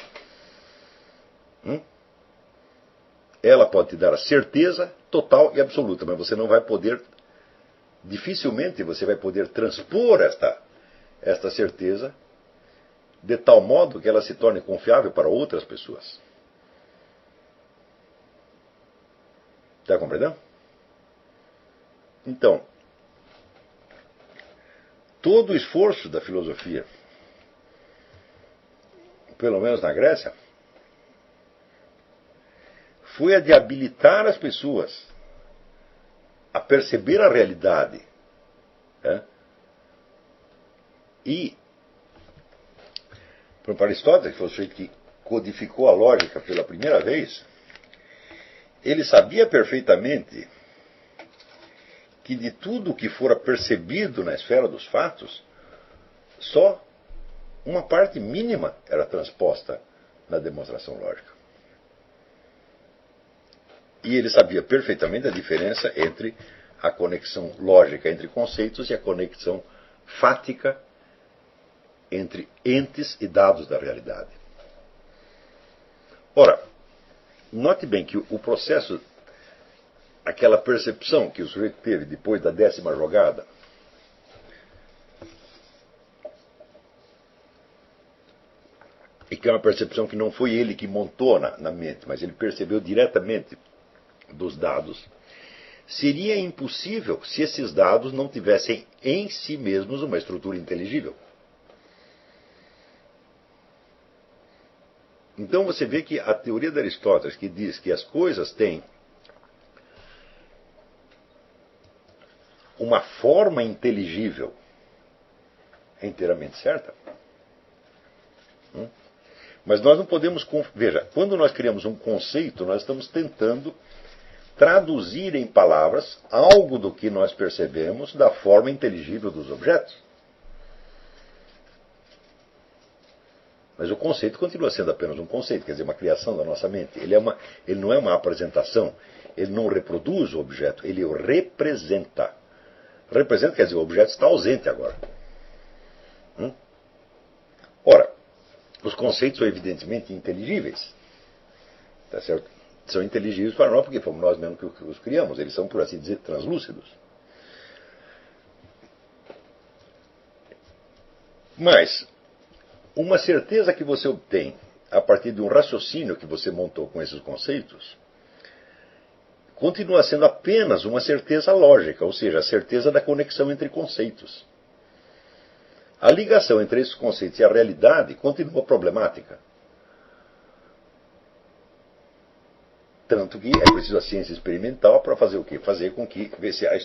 Ela pode te dar a certeza total e absoluta, mas você não vai poder, dificilmente você vai poder transpor esta certeza de tal modo que ela se torne confiável para outras pessoas. Está compreendendo? Então, todo o esforço da filosofia, pelo menos na Grécia, foi a de habilitar as pessoas a perceber a realidade e Para Aristóteles, que foi o sujeito que codificou a lógica pela primeira vez, ele sabia perfeitamente que de tudo que fora percebido na esfera dos fatos, só uma parte mínima era transposta na demonstração lógica. E ele sabia perfeitamente a diferença entre a conexão lógica entre conceitos e a conexão fática entre entes e dados da realidade. Ora, note bem que o processo, aquela percepção que o sujeito teve depois da 10ª jogada, e que é uma percepção que não foi ele que montou na mente, mas ele percebeu diretamente dos dados, seria impossível se esses dados não tivessem em si mesmos uma estrutura inteligível. Então você vê que a teoria de Aristóteles, que diz que as coisas têm uma forma inteligível, é inteiramente certa. Mas nós não podemos... Veja, quando nós criamos um conceito, nós estamos tentando traduzir em palavras algo do que nós percebemos da forma inteligível dos objetos. Mas o conceito continua sendo apenas um conceito, quer dizer, uma criação da nossa mente. Ele não é uma apresentação, ele não reproduz o objeto, ele o representa. Representa quer dizer, o objeto está ausente agora. Ora, os conceitos são evidentemente inteligíveis. Tá certo? São inteligíveis para nós, porque fomos nós mesmos que os criamos. Eles são, por assim dizer, translúcidos. Mas uma certeza que você obtém a partir de um raciocínio que você montou com esses conceitos continua sendo apenas uma certeza lógica, ou seja, a certeza da conexão entre conceitos. A ligação entre esses conceitos e a realidade continua problemática. Tanto que é preciso a ciência experimental para fazer o quê? Fazer com que, ver se a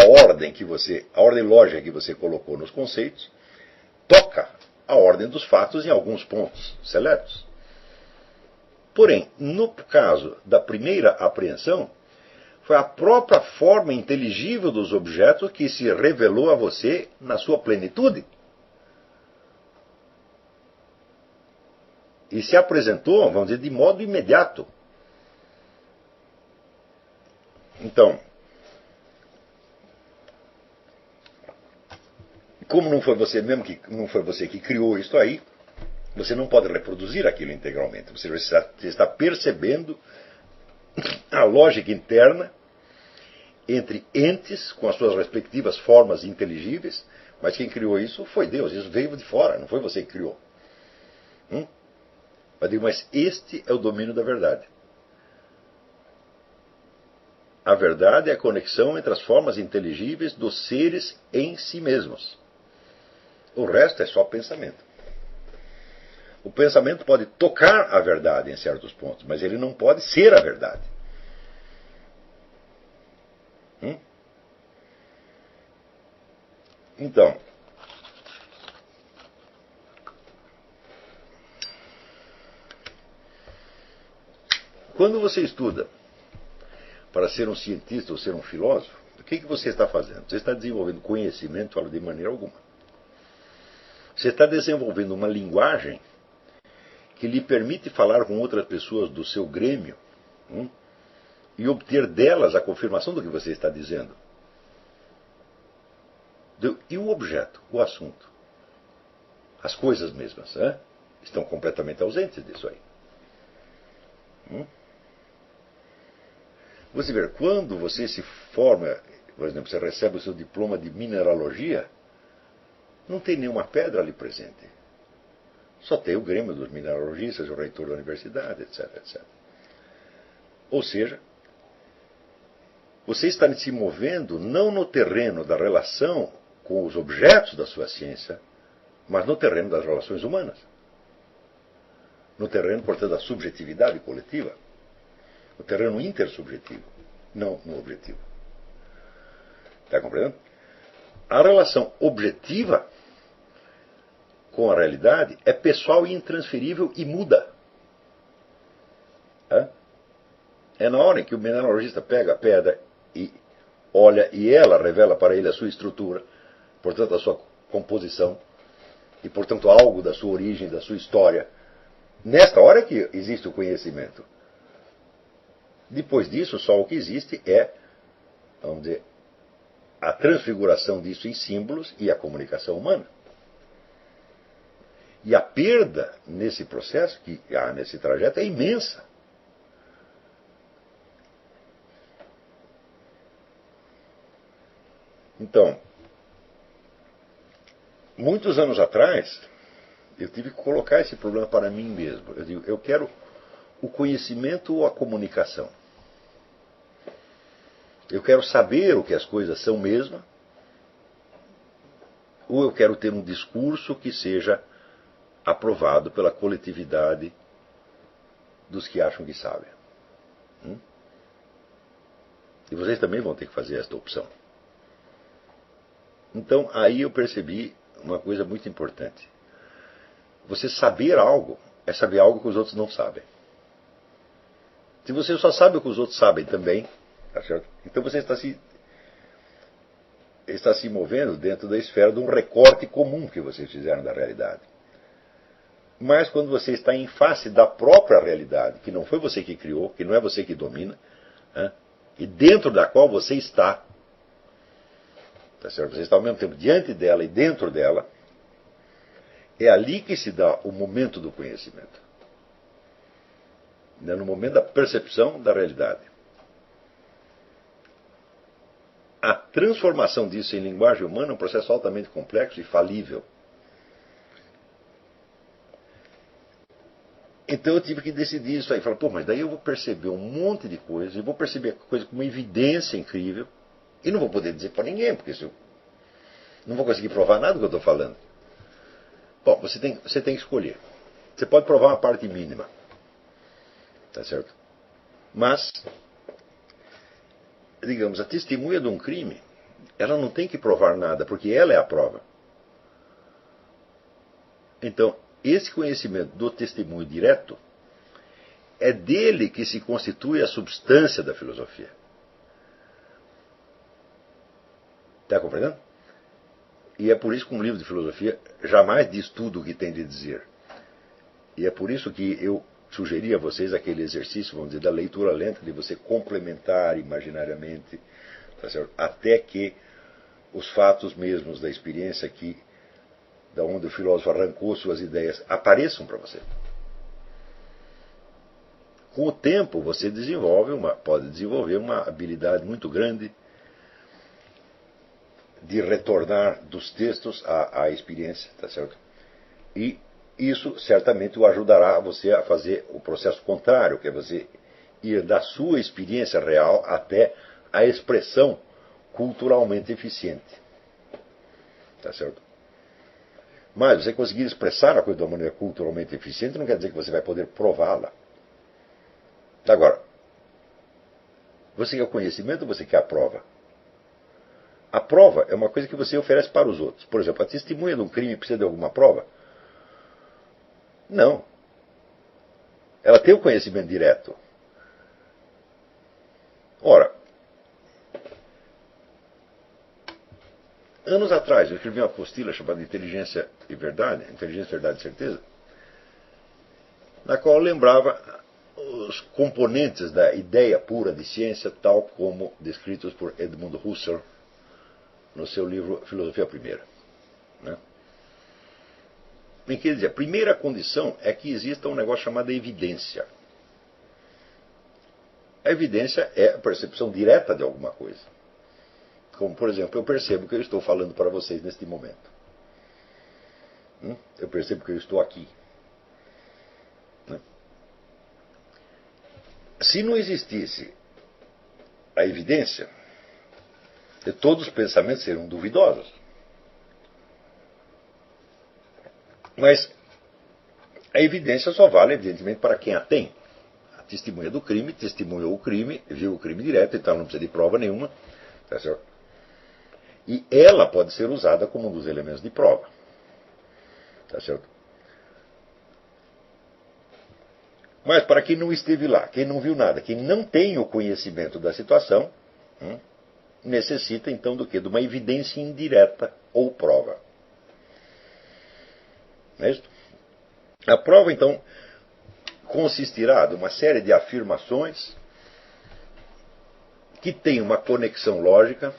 ordem lógica que você colocou nos conceitos toca a ordem dos fatos em alguns pontos seletos. Porém, no caso da primeira apreensão, foi a própria forma inteligível dos objetos que se revelou a você na sua plenitude. E se apresentou, vamos dizer, de modo imediato. Então, como não foi você mesmo não foi você que criou isso aí, você não pode reproduzir aquilo integralmente. Você está percebendo a lógica interna entre entes com as suas respectivas formas inteligíveis, mas quem criou isso foi Deus. Isso veio de fora, não foi você que criou. Mas este é o domínio da verdade. A verdade é a conexão entre as formas inteligíveis dos seres em si mesmos. O resto é só pensamento. O pensamento pode tocar a verdade em certos pontos, mas ele não pode ser a verdade. Então, quando você estuda para ser um cientista ou ser um filósofo, o que você está fazendo? Você está desenvolvendo conhecimento de maneira alguma. Você está desenvolvendo uma linguagem que lhe permite falar com outras pessoas do seu grêmio e obter delas a confirmação do que você está dizendo. E o objeto, o assunto, as coisas mesmas, estão completamente ausentes disso aí. Você vê, quando você se forma, por exemplo, você recebe o seu diploma de mineralogia, não tem nenhuma pedra ali presente. Só tem o grêmio dos mineralogistas, o reitor da universidade, etc, etc. Ou seja, você está se movendo não no terreno da relação com os objetos da sua ciência, mas no terreno das relações humanas. No terreno, portanto, da subjetividade coletiva. No terreno intersubjetivo, não no objetivo. Está compreendendo? A relação objetiva com a realidade é pessoal e intransferível e muda. É na hora em que o mineralogista pega a pedra e olha, e ela revela para ele a sua estrutura, portanto a sua composição, e portanto algo da sua origem, da sua história. Nesta hora que existe o conhecimento. Depois disso, só o que existe é, vamos dizer, a transfiguração disso em símbolos e a comunicação humana. E a perda nesse processo, que há nesse trajeto, é imensa. Então, muitos anos atrás, eu tive que colocar esse problema para mim mesmo. Eu digo, eu quero o conhecimento ou a comunicação. Eu quero saber o que as coisas são mesmo, ou eu quero ter um discurso que seja aprovado pela coletividade dos que acham que sabem. E vocês também vão ter que fazer esta opção. Então, aí eu percebi uma coisa muito importante. Você saber algo é saber algo que os outros não sabem. Se você só sabe o que os outros sabem também, tá certo? Então você está se movendo dentro da esfera de um recorte comum que vocês fizeram da realidade. Mas quando você está em face da própria realidade, que não foi você que criou, que não é você que domina, e dentro da qual você está, tá certo? Você está ao mesmo tempo diante dela e dentro dela, é ali que se dá o momento do conhecimento. No momento da percepção da realidade. A transformação disso em linguagem humana é um processo altamente complexo e falível. Então eu tive que decidir isso aí. Falar, mas daí eu vou perceber um monte de coisas, e vou perceber coisa com uma evidência incrível, e não vou poder dizer para ninguém, porque eu não vou conseguir provar nada do que eu estou falando. Bom, você tem que escolher. Você pode provar uma parte mínima. Tá certo? Mas, digamos, a testemunha de um crime, ela não tem que provar nada, porque ela é a prova. Então, esse conhecimento do testemunho direto é dele que se constitui a substância da filosofia. Está compreendendo? E é por isso que um livro de filosofia jamais diz tudo o que tem de dizer. E é por isso que eu sugeri a vocês aquele exercício, vamos dizer, da leitura lenta, de você complementar imaginariamente, tá certo? Até que os fatos mesmos da experiência aqui, da onde o filósofo arrancou suas ideias, apareçam para você. Com o tempo, você pode desenvolver uma habilidade muito grande de retornar dos textos à experiência, tá certo? E isso certamente o ajudará a você a fazer o processo contrário, que é você ir da sua experiência real até a expressão culturalmente eficiente. Tá certo? Mas você conseguir expressar a coisa de uma maneira culturalmente eficiente não quer dizer que você vai poder prová-la. Agora, você quer o conhecimento ou você quer a prova? A prova é uma coisa que você oferece para os outros. Por exemplo, a testemunha de um crime precisa de alguma prova? Não. Ela tem o conhecimento direto. Ora, anos atrás eu escrevi uma apostila chamada Inteligência e Verdade, Inteligência, Verdade e Certeza, na qual eu lembrava os componentes da ideia pura de ciência, tal como descritos por Edmund Husserl no seu livro Filosofia Primeira. Em que ele dizia, a primeira condição é que exista um negócio chamado evidência. A evidência é a percepção direta de alguma coisa. Como, por exemplo, eu percebo que eu estou falando para vocês neste momento. Eu percebo que eu estou aqui. Se não existisse a evidência, todos os pensamentos seriam duvidosos. Mas a evidência só vale, evidentemente, para quem a tem. A testemunha do crime testemunhou o crime, viu o crime direto, então não precisa de prova nenhuma. Tá certo? E ela pode ser usada como um dos elementos de prova. Tá certo? Mas para quem não esteve lá, quem não viu nada, quem não tem o conhecimento da situação, necessita então do quê? De uma evidência indireta ou prova. Não é isso? A prova, então, consistirá de uma série de afirmações que têm uma conexão lógica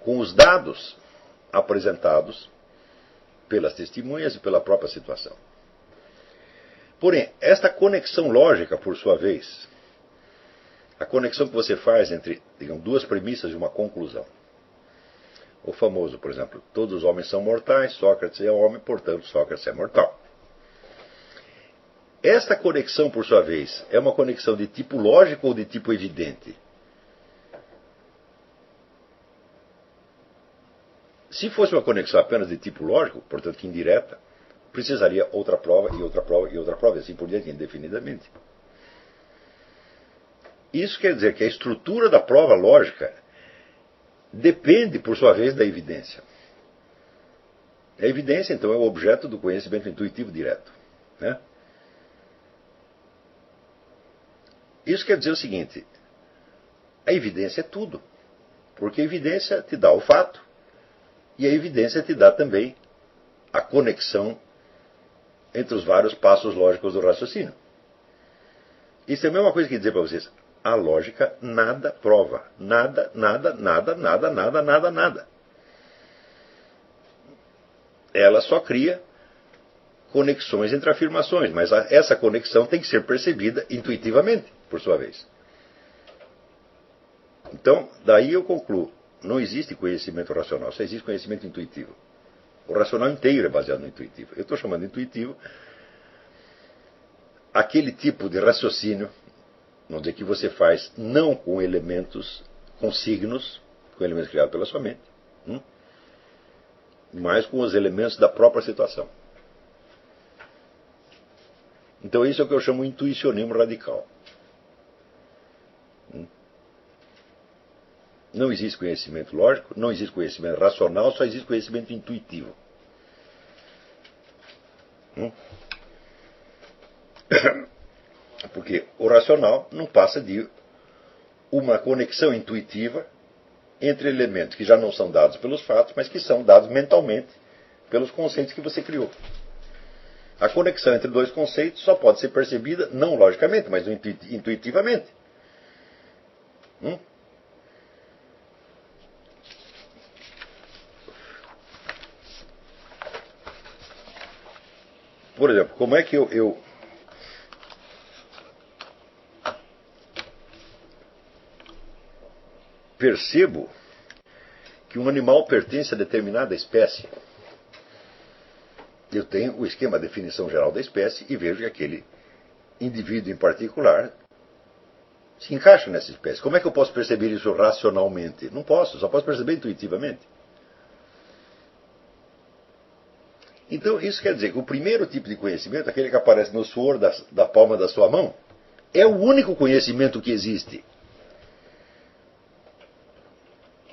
com os dados apresentados pelas testemunhas e pela própria situação. Porém, esta conexão lógica, por sua vez, a conexão que você faz entre, digamos, duas premissas e uma conclusão. O famoso, por exemplo, todos os homens são mortais, Sócrates é homem, portanto Sócrates é mortal. Esta conexão, por sua vez, é uma conexão de tipo lógico ou de tipo evidente? Se fosse uma conexão apenas de tipo lógico, portanto indireta, precisaria outra prova e outra prova e outra prova, e assim por diante, indefinidamente. Isso quer dizer que a estrutura da prova lógica depende, por sua vez, da evidência. A evidência, então, é o objeto do conhecimento intuitivo direto. Né? Isso quer dizer o seguinte: a evidência é tudo. Porque a evidência te dá o fato, e a evidência te dá também a conexão entre os vários passos lógicos do raciocínio. Isso é a mesma coisa que dizer para vocês: a lógica nada prova. Nada, nada, nada, nada, nada, nada, nada. Ela só cria conexões entre afirmações, mas essa conexão tem que ser percebida intuitivamente, por sua vez. Então, daí eu concluo: não existe conhecimento racional, só existe conhecimento intuitivo. O racional inteiro é baseado no intuitivo. Eu estou chamando de intuitivo aquele tipo de raciocínio, vamos dizer, que você faz não com elementos, com signos, com elementos criados pela sua mente, mas com os elementos da própria situação. Então isso é o que eu chamo de intuicionismo radical. Não existe conhecimento lógico, não existe conhecimento racional, só existe conhecimento intuitivo. Porque o racional não passa de uma conexão intuitiva entre elementos que já não são dados pelos fatos, mas que são dados mentalmente pelos conceitos que você criou. A conexão entre dois conceitos só pode ser percebida não logicamente, mas intuitivamente. Por exemplo, como é que eu percebo que um animal pertence a determinada espécie? Eu tenho o esquema, a definição geral da espécie, e vejo que aquele indivíduo em particular se encaixa nessa espécie. Como é que eu posso perceber isso racionalmente? Não posso, só posso perceber intuitivamente. Então isso quer dizer que o primeiro tipo de conhecimento, aquele que aparece no suor da palma da sua mão, é o único conhecimento que existe.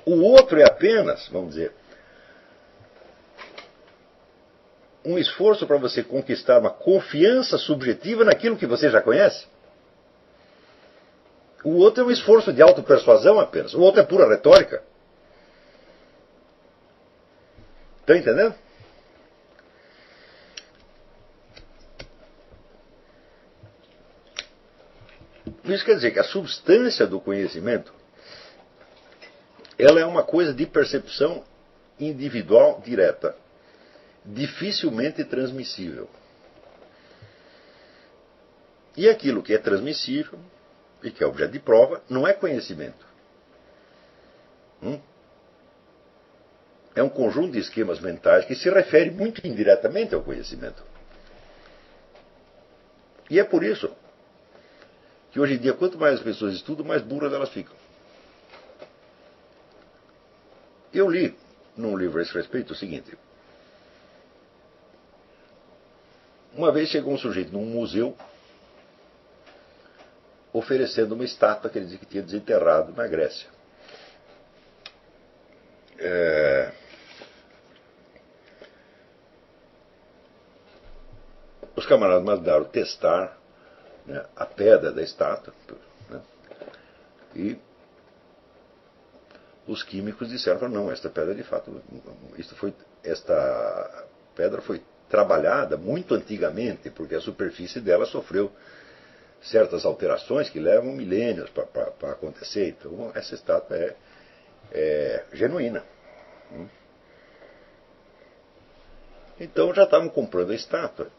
O outro é apenas, vamos dizer, um esforço para você conquistar uma confiança subjetiva naquilo que você já conhece. O outro é um esforço de autopersuasão apenas. O outro é pura retórica. Está entendendo? Isso quer dizer que a substância do conhecimento, ela é uma coisa de percepção individual direta, dificilmente transmissível. E aquilo que é transmissível e que é objeto de prova não é conhecimento. É um conjunto de esquemas mentais que se refere muito indiretamente ao conhecimento. E é por isso que hoje em dia, quanto mais as pessoas estudam, mais burras elas ficam. Eu li num livro a esse respeito o seguinte: uma vez chegou um sujeito num museu oferecendo uma estátua que ele dizia que tinha desenterrado na Grécia. camaradas mandaram testar, né, a pedra da estátua, né, e os químicos disseram, não, esta pedra de fato, esta pedra foi trabalhada muito antigamente, porque a superfície dela sofreu certas alterações que levam milênios para acontecer. Então essa estátua é genuína. Então já estavam comprando a estátua,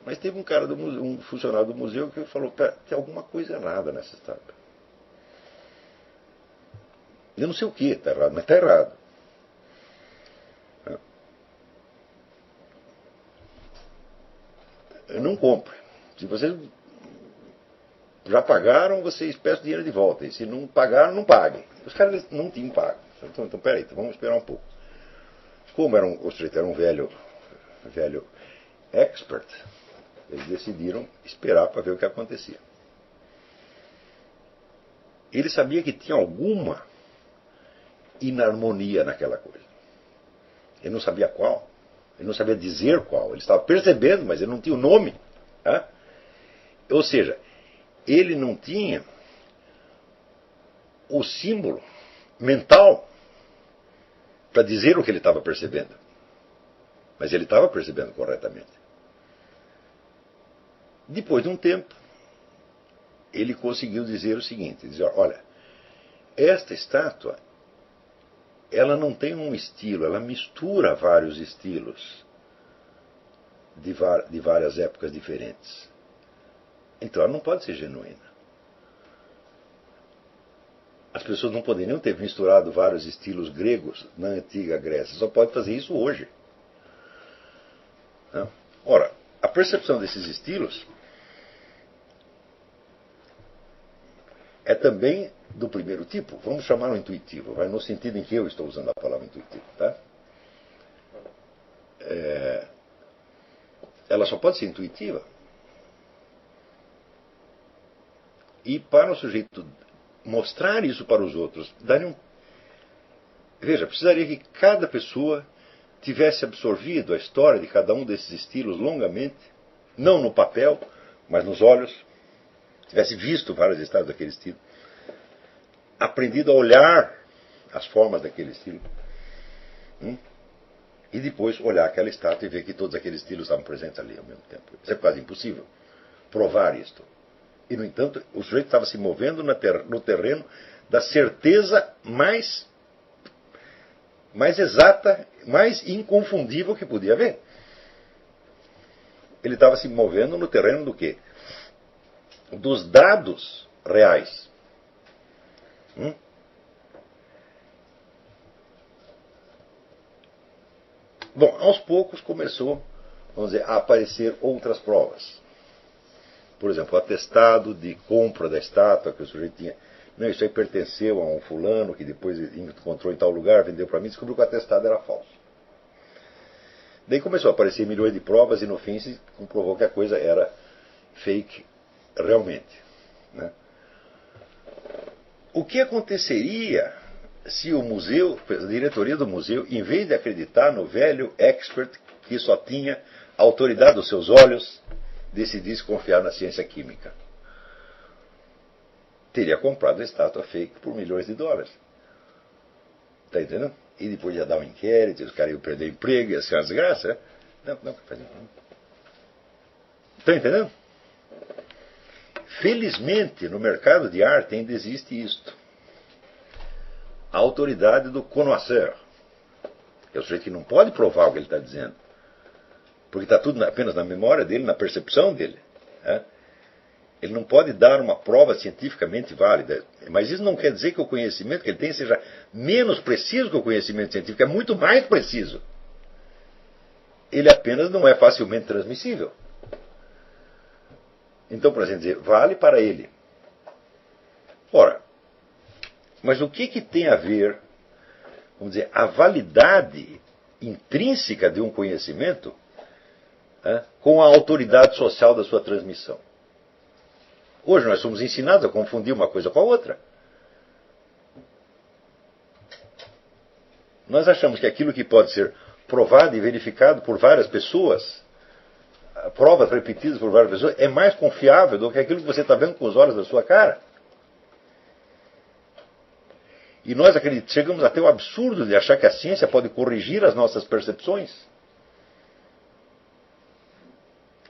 mas teve um cara, um funcionário do museu que falou, tem alguma coisa errada nessa estátua. Eu não sei o que está errado, mas está errado. Eu não compro. Se vocês já pagaram, vocês peçam dinheiro de volta. E se não pagaram, não paguem. Os caras não tinham pago. Então peraí, então vamos esperar um pouco. Como o sujeito era um velho expert, eles decidiram esperar para ver o que acontecia. Ele sabia que tinha alguma inarmonia naquela coisa. Ele não sabia qual. Ele não sabia dizer qual. Ele estava percebendo, mas ele não tinha o nome. Tá? Ou seja, ele não tinha o símbolo mental para dizer o que ele estava percebendo. Mas ele estava percebendo corretamente. Depois de um tempo, ele conseguiu dizer o seguinte, dizer, olha, esta estátua, ela não tem um estilo, ela mistura vários estilos de várias épocas diferentes. Então ela não pode ser genuína. As pessoas não poderiam ter misturado vários estilos gregos na antiga Grécia. Só pode fazer isso hoje. Ora, a percepção desses estilos é também do primeiro tipo. Vamos chamá-lo intuitivo. Vai no sentido em que eu estou usando a palavra intuitivo. Tá? Ela só pode ser intuitiva. E para o sujeito mostrar isso para os outros, veja, precisaria que cada pessoa tivesse absorvido a história de cada um desses estilos longamente, não no papel, mas nos olhos, tivesse visto vários estados daquele estilo, aprendido a olhar as formas daquele estilo, e depois olhar aquela estátua e ver que todos aqueles estilos estavam presentes ali ao mesmo tempo. Isso é quase impossível provar isto. E, no entanto, o sujeito estava se movendo no terreno da certeza mais exata, mais inconfundível que podia haver. Ele estava se movendo no terreno do quê? Dos dados reais. Bom, aos poucos começou, vamos dizer, a aparecer outras provas. Por exemplo, o atestado de compra da estátua que o sujeito tinha. Não, isso aí pertenceu a um fulano que depois encontrou em tal lugar, vendeu para mim, descobriu que o atestado era falso. Daí começou a aparecer milhões de provas e no fim se comprovou que a coisa era fake realmente. Né? O que aconteceria se o museu, a diretoria do museu, em vez de acreditar no velho expert que só tinha a autoridade dos seus olhos, decidisse confiar na ciência química? Teria comprado a estátua fake por milhões de dólares. Está entendendo? E depois ia dar um inquérito, os caras iam perder emprego, ia ser uma desgraça. Não. Está entendendo? Felizmente, no mercado de arte ainda existe isto. A autoridade do connoisseur. É o sujeito que não pode provar o que ele está dizendo. Porque está tudo apenas na memória dele, na percepção dele. Ele não pode dar uma prova cientificamente válida. Mas isso não quer dizer que o conhecimento que ele tem seja menos preciso que o conhecimento científico. É muito mais preciso. Ele apenas não é facilmente transmissível. Então, por exemplo, dizer, vale para ele. Ora, mas o que tem a ver, vamos dizer, a validade intrínseca de um conhecimento com a autoridade social da sua transmissão? Hoje nós somos ensinados a confundir uma coisa com a outra. Nós achamos que aquilo que pode ser provado e verificado por várias pessoas provas repetidas por várias pessoas, é mais confiável do que aquilo que você está vendo com os olhos da sua cara. E nós chegamos até o absurdo de achar que a ciência pode corrigir as nossas percepções.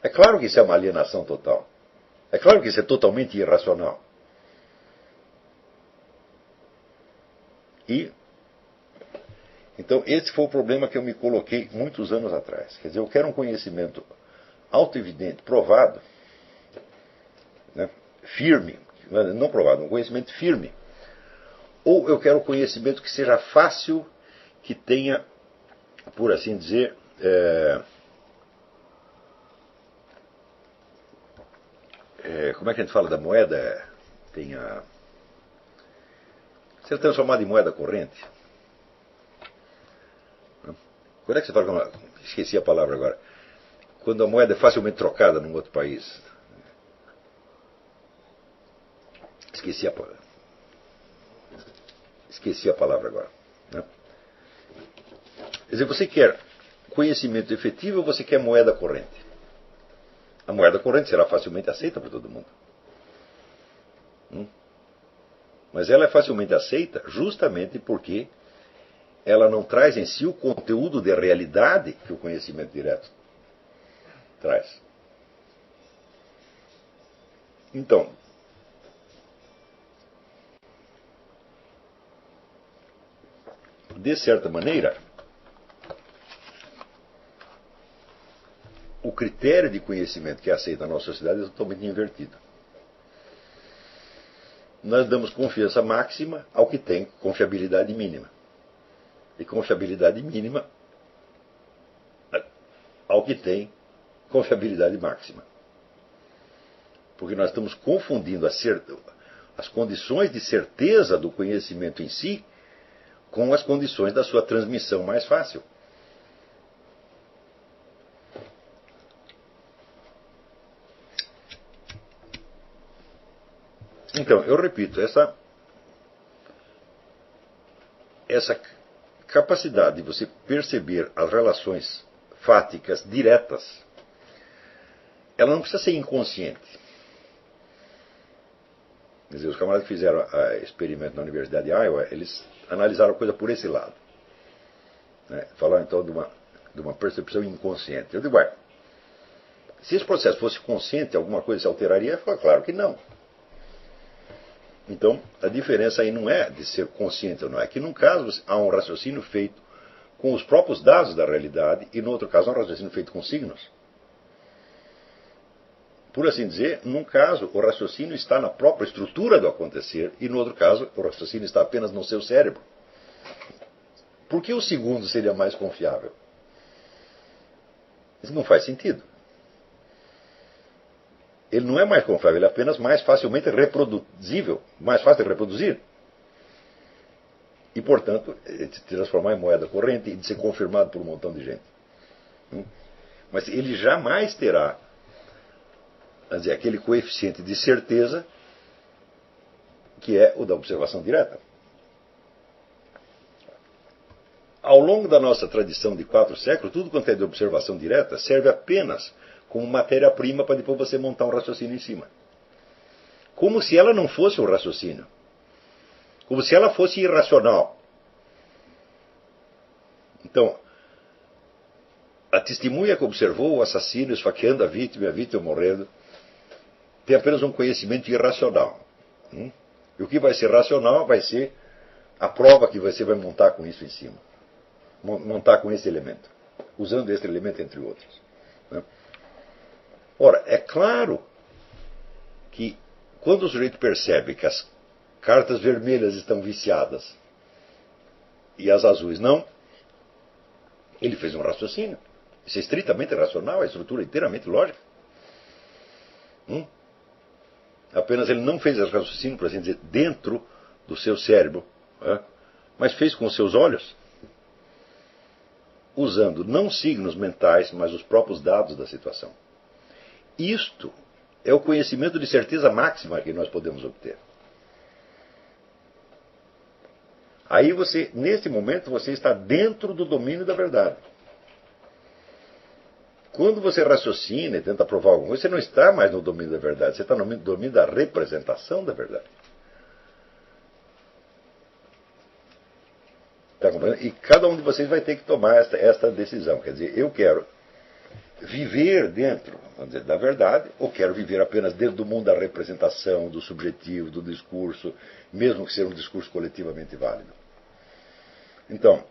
É claro que isso é uma alienação total. É claro que isso é totalmente irracional. Então, esse foi o problema que eu me coloquei muitos anos atrás. Quer dizer, eu quero um conhecimento autoevidente, provado, né, firme, não provado, um conhecimento firme. Ou eu quero um conhecimento que seja fácil, que tenha, por assim dizer, como é que a gente fala da moeda? Ser transformado em moeda corrente. Quando é que você fala? Esqueci a palavra agora. Quando a moeda é facilmente trocada num outro país. Esqueci a palavra agora. Né? Quer dizer, você quer conhecimento efetivo ou você quer moeda corrente? A moeda corrente será facilmente aceita por todo mundo. Mas ela é facilmente aceita justamente porque ela não traz em si o conteúdo de realidade que o conhecimento direto traz. Então, de certa maneira, o critério de conhecimento que é aceito na nossa sociedade é totalmente invertido. Nós damos confiança máxima ao que tem confiabilidade mínima. E confiabilidade mínima ao que tem confiabilidade máxima. Porque nós estamos confundindo as condições de certeza do conhecimento em si com as condições da sua transmissão mais fácil. Então, eu repito, essa capacidade de você perceber as relações fáticas diretas, ela não precisa ser inconsciente. Quer dizer, os camaradas que fizeram o experimento na Universidade de Iowa, eles analisaram a coisa por esse lado. Né? Falaram então de uma percepção inconsciente. Eu digo, se esse processo fosse consciente, alguma coisa se alteraria? Claro que não. Então, a diferença aí não é de ser consciente ou não. É que num caso há um raciocínio feito com os próprios dados da realidade e no outro caso há um raciocínio feito com signos. Por assim dizer, num caso o raciocínio está na própria estrutura do acontecer e no outro caso o raciocínio está apenas no seu cérebro. Por que o segundo seria mais confiável? Isso não faz sentido. Ele não é mais confiável, ele é apenas mais facilmente reproduzível, mais fácil de reproduzir. E, portanto, de se transformar em moeda corrente e de ser confirmado por um montão de gente. Mas ele jamais terá, quer dizer, aquele coeficiente de certeza que é o da observação direta. Ao longo da nossa tradição de 4 séculos, tudo quanto é de observação direta serve apenas como matéria-prima para depois você montar um raciocínio em cima. Como se ela não fosse um raciocínio. Como se ela fosse irracional. Então, a testemunha que observou o assassino esfaqueando a vítima morrendo, tem apenas um conhecimento irracional. E o que vai ser racional vai ser a prova que você vai montar com isso em cima. Montar com esse elemento. Usando esse elemento entre outros. Ora, é claro que quando o sujeito percebe que as cartas vermelhas estão viciadas e as azuis não, ele fez um raciocínio. Isso é estritamente racional, a estrutura é inteiramente lógica. Apenas ele não fez esse raciocínio, por assim dizer, dentro do seu cérebro, mas fez com os seus olhos, usando não signos mentais, mas os próprios dados da situação. Isto é o conhecimento de certeza máxima que nós podemos obter. Aí você, nesse momento, você está dentro do domínio da verdade. Quando você raciocina e tenta provar alguma coisa, você não está mais no domínio da verdade, você está no domínio da representação da verdade. Tá compreendendo? E cada um de vocês vai ter que tomar esta decisão. Quer dizer, eu quero viver dentro, vamos dizer, da verdade, ou quero viver apenas dentro do mundo da representação, do subjetivo, do discurso, mesmo que seja um discurso coletivamente válido. Então,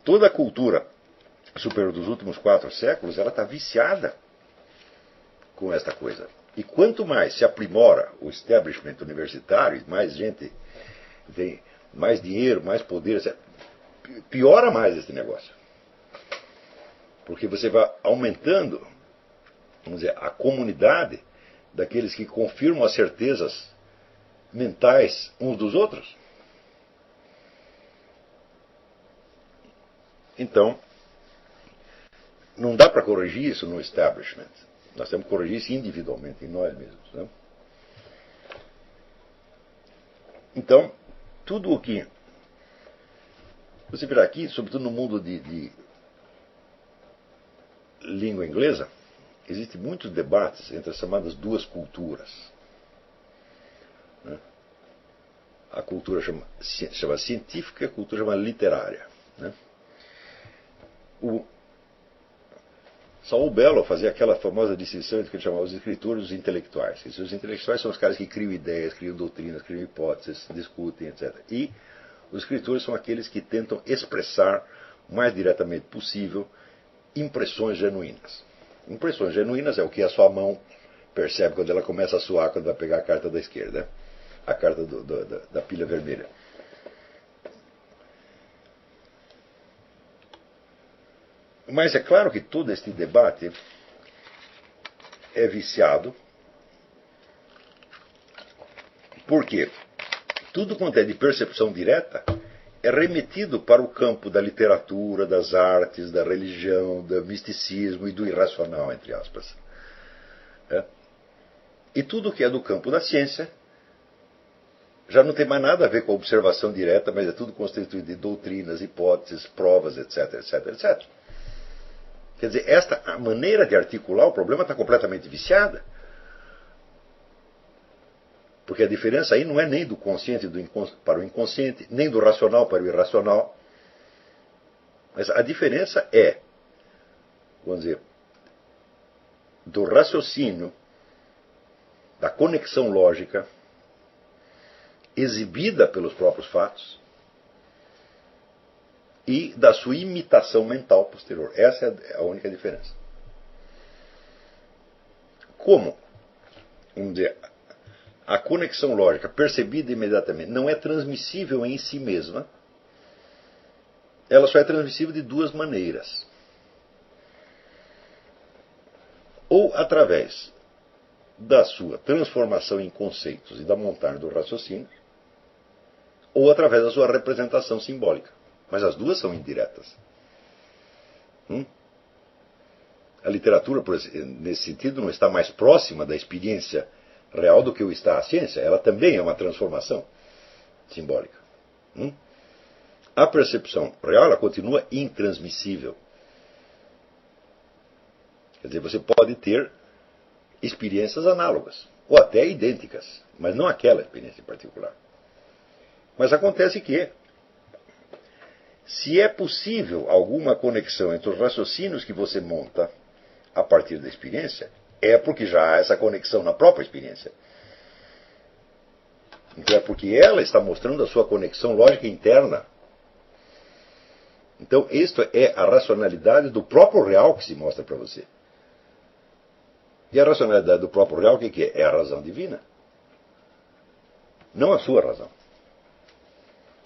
toda a cultura superior dos últimos 4 séculos, ela está viciada com esta coisa. E quanto mais se aprimora o establishment universitário, mais gente tem mais dinheiro, mais poder, piora mais esse negócio. Porque você vai aumentando, vamos dizer, a comunidade daqueles que confirmam as certezas mentais uns dos outros. Então, não dá para corrigir isso no establishment. Nós temos que corrigir isso individualmente, em nós mesmos. Né? Então, tudo o que você verá aqui, sobretudo no mundo de língua inglesa, existem muitos debates entre as chamadas duas culturas. Né? A cultura chama científica e a cultura chama literária. Né? O Saul Bellow fazia aquela famosa distinção entre o que ele chamava os escritores e os intelectuais. Os intelectuais são os caras que criam ideias, criam doutrinas, criam hipóteses, discutem, etc. E os escritores são aqueles que tentam expressar o mais diretamente possível impressões genuínas. Impressões genuínas é o que a sua mão percebe quando ela começa a suar quando vai pegar a carta da esquerda, a carta da pilha vermelha. Mas é claro que todo este debate é viciado. Por quê? Tudo quanto é de percepção direta é remetido para o campo da literatura, das artes, da religião, do misticismo e do irracional, entre aspas. E tudo que é do campo da ciência já não tem mais nada a ver com a observação direta, mas é tudo constituído de doutrinas, hipóteses, provas, etc, etc, etc. Quer dizer, esta maneira de articular o problema está completamente viciada. Porque a diferença aí não é nem do consciente para o inconsciente, nem do racional para o irracional. Mas a diferença é, vamos dizer, do raciocínio, da conexão lógica, exibida pelos próprios fatos, e da sua imitação mental posterior. Essa é a única diferença. Como, vamos dizer, a conexão lógica percebida imediatamente não é transmissível em si mesma, ela só é transmissível de duas maneiras. Ou através da sua transformação em conceitos e da montagem do raciocínio, ou através da sua representação simbólica. Mas as duas são indiretas. A literatura, nesse sentido, não está mais próxima da experiência real do que o está a ciência. Ela também é uma transformação simbólica. A percepção real, ela continua intransmissível. Quer dizer, você pode ter experiências análogas, ou até idênticas, mas não aquela experiência em particular. Mas acontece que, se é possível alguma conexão entre os raciocínios que você monta a partir da experiência, é porque já há essa conexão na própria experiência. Então é porque ela está mostrando a sua conexão lógica interna. Então isto é a racionalidade do próprio real que se mostra para você. E a racionalidade do próprio real o que é? É a razão divina. Não a sua razão.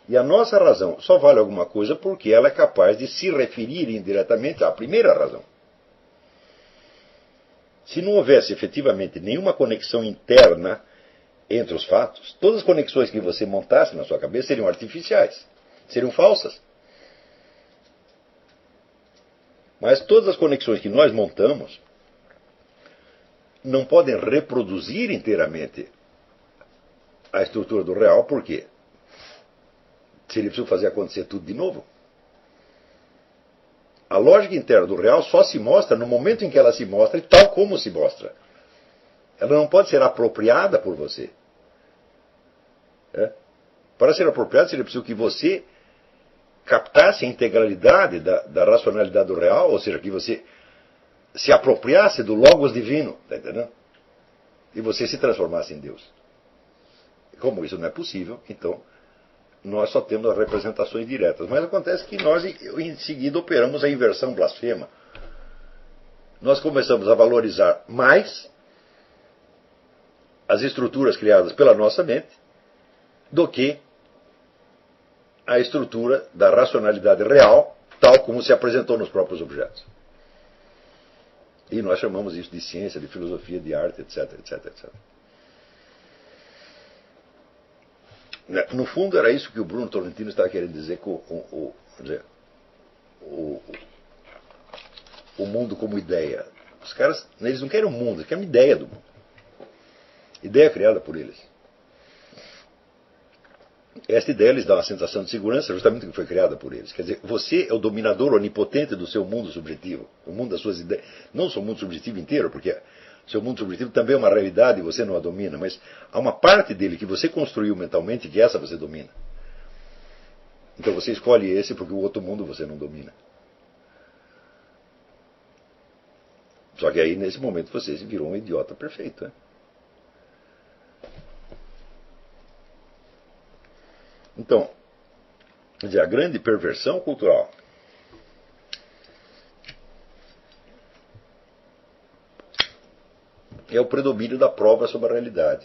E a nossa razão só vale alguma coisa porque ela é capaz de se referir indiretamente à primeira razão. Se não houvesse efetivamente nenhuma conexão interna entre os fatos, todas as conexões que você montasse na sua cabeça seriam artificiais, seriam falsas. Mas todas as conexões que nós montamos não podem reproduzir inteiramente a estrutura do real, por quê? Seria preciso fazer acontecer tudo de novo. a lógica interna do real só se mostra no momento em que ela se mostra e tal como se mostra. Ela não pode ser apropriada por você. Para ser apropriada, seria preciso que você captasse a integralidade da racionalidade do real, ou seja, que você se apropriasse do Logos divino, tá entendendo? E você se transformasse em Deus. Como isso não é possível, então nós só temos as representações diretas. Mas acontece que nós, em seguida, operamos a inversão blasfema. Nós começamos a valorizar mais as estruturas criadas pela nossa mente do que a estrutura da racionalidade real, tal como se apresentou nos próprios objetos. E nós chamamos isso de ciência, de filosofia, de arte, etc, etc, etc. No fundo, era isso que o Bruno Tolentino estava querendo dizer com o mundo como ideia. Os caras, eles não querem um mundo, eles querem uma ideia do mundo. Ideia criada por eles. Esta ideia lhes dá uma sensação de segurança, justamente porque foi criada por eles. Quer dizer, você é o dominador onipotente do seu mundo subjetivo, o mundo das suas ideias. Não o seu mundo subjetivo inteiro, porque o seu mundo subjetivo também é uma realidade e você não a domina, mas há uma parte dele que você construiu mentalmente que essa você domina. Então você escolhe esse porque o outro mundo você não domina. Só que aí, nesse momento, você se virou um idiota perfeito, né? Então, quer dizer, a grande perversão cultural é o predomínio da prova sobre a realidade.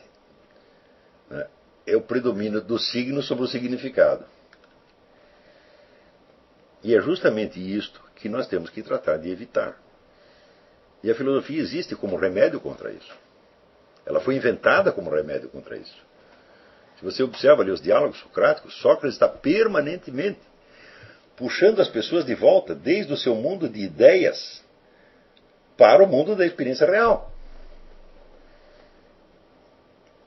É o predomínio do signo sobre o significado. E é justamente isto que nós temos que tratar de evitar. E a filosofia existe como remédio contra isso. Ela foi inventada como remédio contra isso. Se você observa ali os diálogos socráticos, Sócrates está permanentemente puxando as pessoas de volta desde o seu mundo de ideias para o mundo da experiência real.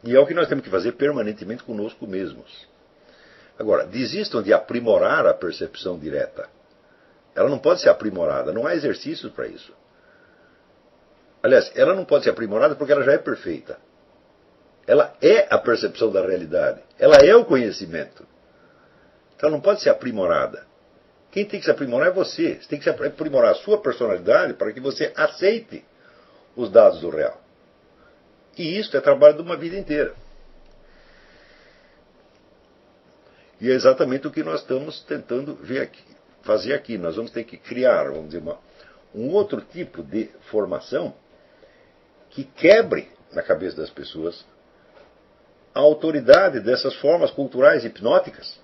E é o que nós temos que fazer permanentemente conosco mesmos. Agora, desistam de aprimorar a percepção direta. Ela não pode ser aprimorada, não há exercícios para isso. Aliás, ela não pode ser aprimorada porque ela já é perfeita. Ela é a percepção da realidade. Ela é o conhecimento. Então ela não pode ser aprimorada. Quem tem que se aprimorar é você. Você tem que se aprimorar a sua personalidade para que você aceite os dados do real. E isso é trabalho de uma vida inteira. E é exatamente o que nós estamos tentando fazer aqui. Nós vamos ter que criar, vamos dizer, um outro tipo de formação que quebre na cabeça das pessoas a autoridade dessas formas culturais hipnóticas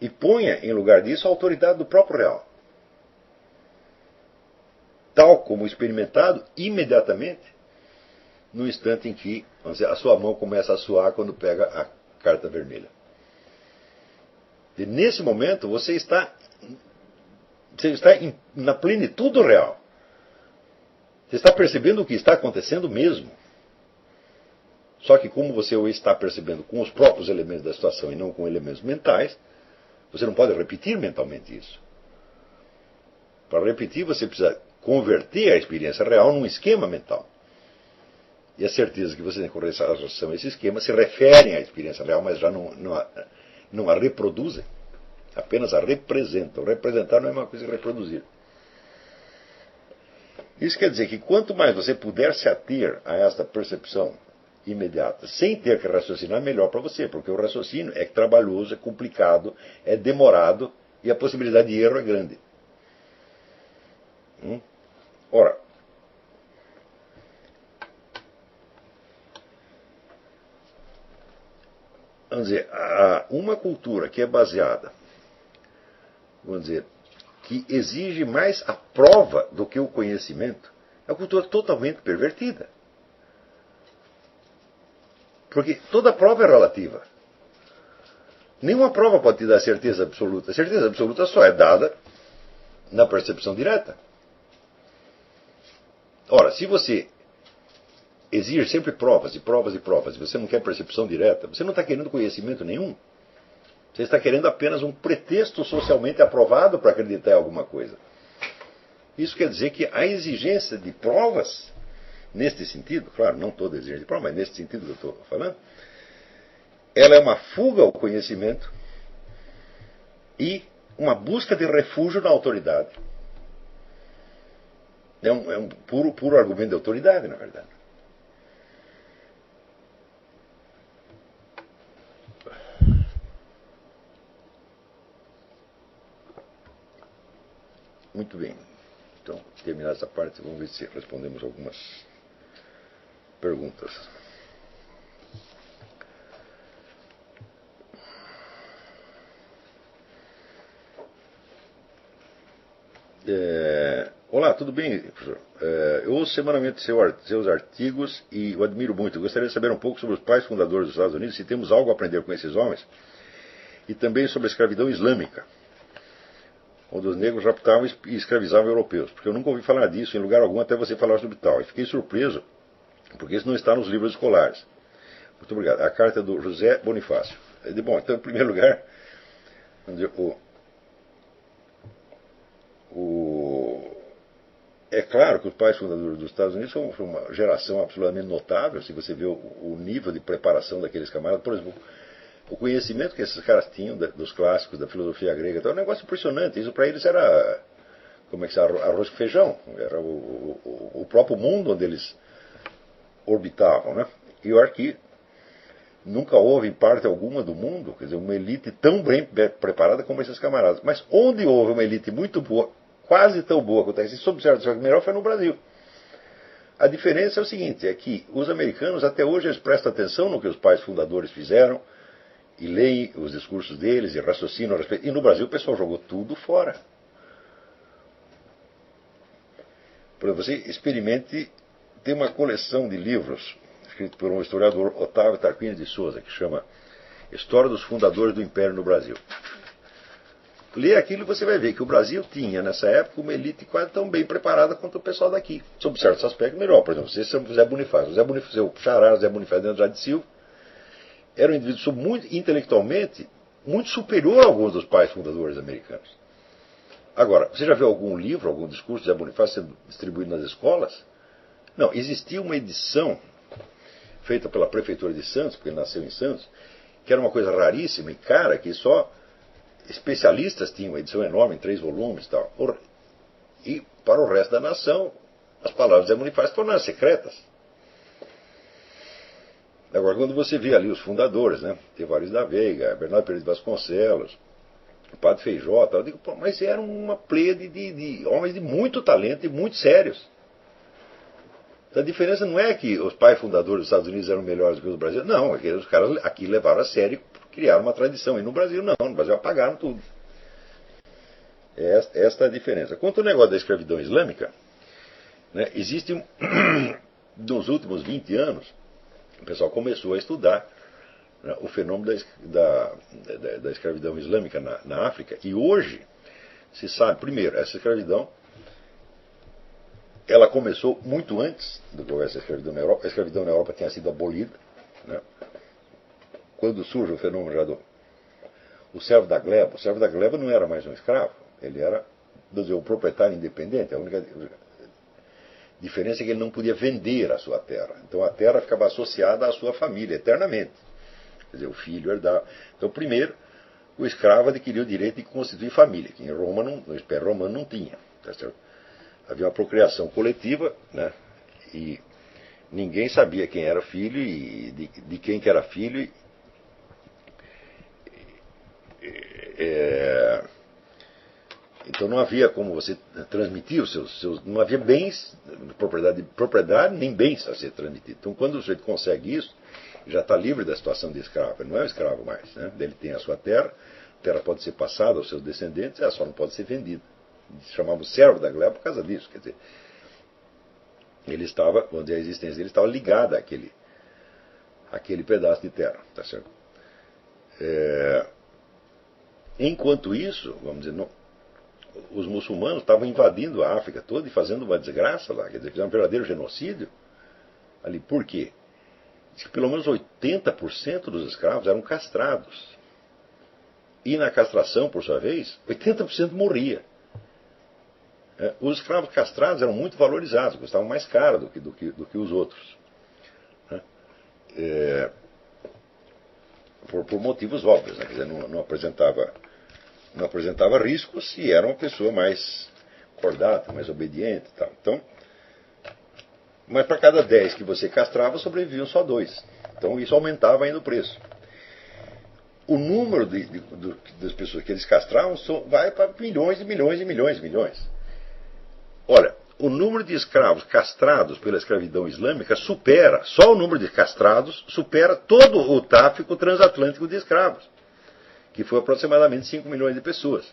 e ponha em lugar disso a autoridade do próprio real. Tal como experimentado imediatamente no instante em que, vamos dizer, a sua mão começa a suar quando pega a carta vermelha. E nesse momento você está na plenitude do real. Você está percebendo o que está acontecendo mesmo. Só que como você o está percebendo com os próprios elementos da situação e não com elementos mentais, você não pode repetir mentalmente isso. Para repetir, você precisa converter a experiência real num esquema mental. E a certeza que você tem com relação a esse esquema se referem à experiência real, mas já não a reproduzem. Apenas a representam. Representar não é uma coisa que reproduzir. Isso quer dizer que quanto mais você puder se ater a esta percepção imediata, sem ter que raciocinar, melhor para você, porque o raciocínio é trabalhoso, é complicado, é demorado e a possibilidade de erro é grande. Ora, vamos dizer, uma cultura que é baseada, vamos dizer, que exige mais a prova do que o conhecimento, é uma cultura totalmente pervertida. Porque toda prova é relativa. Nenhuma prova pode te dar certeza absoluta. A certeza absoluta só é dada na percepção direta. Ora, se você exige sempre provas e provas e provas, e você não quer percepção direta, você não está querendo conhecimento nenhum. Você está querendo apenas um pretexto socialmente aprovado para acreditar em alguma coisa. Isso quer dizer que a exigência de provas, neste sentido, claro, não toda exigência de prova, mas neste sentido que eu estou falando, ela é uma fuga ao conhecimento e uma busca de refúgio na autoridade. É um puro argumento de autoridade, na verdade. Muito bem. Então, terminar essa parte, vamos ver se respondemos algumas perguntas. Olá, tudo bem, professor? Eu ouço semanalmente seus artigos e o admiro muito. Eu gostaria de saber um pouco sobre os pais fundadores dos Estados Unidos, se temos algo a aprender com esses homens, e também sobre a escravidão islâmica, onde os negros raptavam e escravizavam europeus, porque eu nunca ouvi falar disso em lugar algum até você falar sobre tal. E fiquei surpreso, porque isso não está nos livros escolares. Muito obrigado. A carta é do José Bonifácio. Bom, então, em primeiro lugar, vamos dizer, é claro que os pais fundadores dos Estados Unidos são uma geração absolutamente notável, se você vê o nível de preparação daqueles camaradas. Por exemplo, o conhecimento que esses caras tinham dos clássicos, da filosofia grega, então, é um negócio impressionante. Isso para eles era, como é que se chama, arroz com feijão. Era o próprio mundo onde eles orbitavam, né? E eu acho que nunca houve em parte alguma do mundo, quer dizer, uma elite tão bem preparada como esses camaradas. Mas onde houve uma elite muito boa, quase tão boa quanto essa, sob certo aspecto melhor, foi no Brasil. A diferença é o seguinte, é que os americanos até hoje eles prestam atenção no que os pais fundadores fizeram, e leem os discursos deles, e raciocinam a respeito. E no Brasil o pessoal jogou tudo fora. Para você experimente, tem uma coleção de livros, escrito por um historiador, Otávio Tarquínio de Souza, que chama História dos Fundadores do Império no Brasil. Lê aquilo e você vai ver que o Brasil tinha, nessa época, uma elite quase tão bem preparada quanto o pessoal daqui. Sob certos aspectos, melhor. Por exemplo, você chama José Bonifácio. Seu xará, José Bonifácio de Andrade de Silva, era um indivíduo muito, intelectualmente muito superior a alguns dos pais fundadores americanos. Agora, você já viu algum livro, algum discurso de José Bonifácio sendo distribuído nas escolas? Não, existia uma edição feita pela Prefeitura de Santos, porque ele nasceu em Santos, que era uma coisa raríssima e cara, que só especialistas tinham, uma edição enorme, em 3 volumes e tal. E para o resto da nação, as palavras de José Bonifácio tornaram secretas. Agora, quando você vê ali os fundadores, né, Tevariz da Veiga, Bernardo Pereira de Vasconcelos, o Padre Feijó, tal, eu digo, pô, mas eram uma pleiade de homens de muito talento e muito sérios. A diferença não é que os pais fundadores dos Estados Unidos eram melhores do que os brasileiros. Não, é que os caras aqui levaram a sério, criaram uma tradição. E no Brasil não, no Brasil apagaram tudo. Esta é a diferença. Quanto ao negócio da escravidão islâmica, né, existe, nos últimos 20 anos, o pessoal começou a estudar, né, o fenômeno da escravidão islâmica na África. E hoje se sabe, primeiro, essa escravidão ela começou muito antes do que houvesse a escravidão na Europa. A escravidão na Europa tinha sido abolida, né? Quando surge o fenômeno já o servo da gleba. O servo da gleba não era mais um escravo, ele era, vamos dizer, um proprietário independente. A única diferença é que ele não podia vender a sua terra. Então a terra ficava associada à sua família eternamente. Quer dizer, o filho herdava. Então, primeiro, o escravo adquiriu o direito de constituir família, que em Roma, no Império Romano, não tinha. Tá certo? Havia uma procriação coletiva, né? E ninguém sabia quem era filho e de quem que era filho. Então não havia como você transmitir os seus não havia bens, propriedade nem bens a ser transmitido. Então quando o sujeito consegue isso, já está livre da situação de escravo. Ele não é um escravo mais, né? Ele tem a sua terra, a terra pode ser passada aos seus descendentes, ela só não pode ser vendida. Chamamos servo da gleba por causa disso. Quer dizer, ele estava, vamos dizer, a existência dele estava ligada àquele pedaço de terra. Tá certo? Enquanto isso, vamos dizer, os muçulmanos estavam invadindo a África toda e fazendo uma desgraça lá. Quer dizer, fizeram um verdadeiro genocídio ali. Por quê? Diz que pelo menos 80% dos escravos eram castrados. E na castração, por sua vez, 80% morria. Os escravos castrados eram muito valorizados, custavam mais caro do que os outros. Por motivos óbvios, né? Quer dizer, não apresentava riscos e era uma pessoa mais cordata, mais obediente e tal. Então, mas para cada 10 que você castrava, sobreviviam só 2. Então isso aumentava ainda o preço. O número das pessoas que eles castravam vai para milhões e milhões e milhões e milhões. Olha, o número de escravos castrados pela escravidão islâmica só o número de castrados supera todo o tráfico transatlântico de escravos, que foi aproximadamente 5 milhões de pessoas.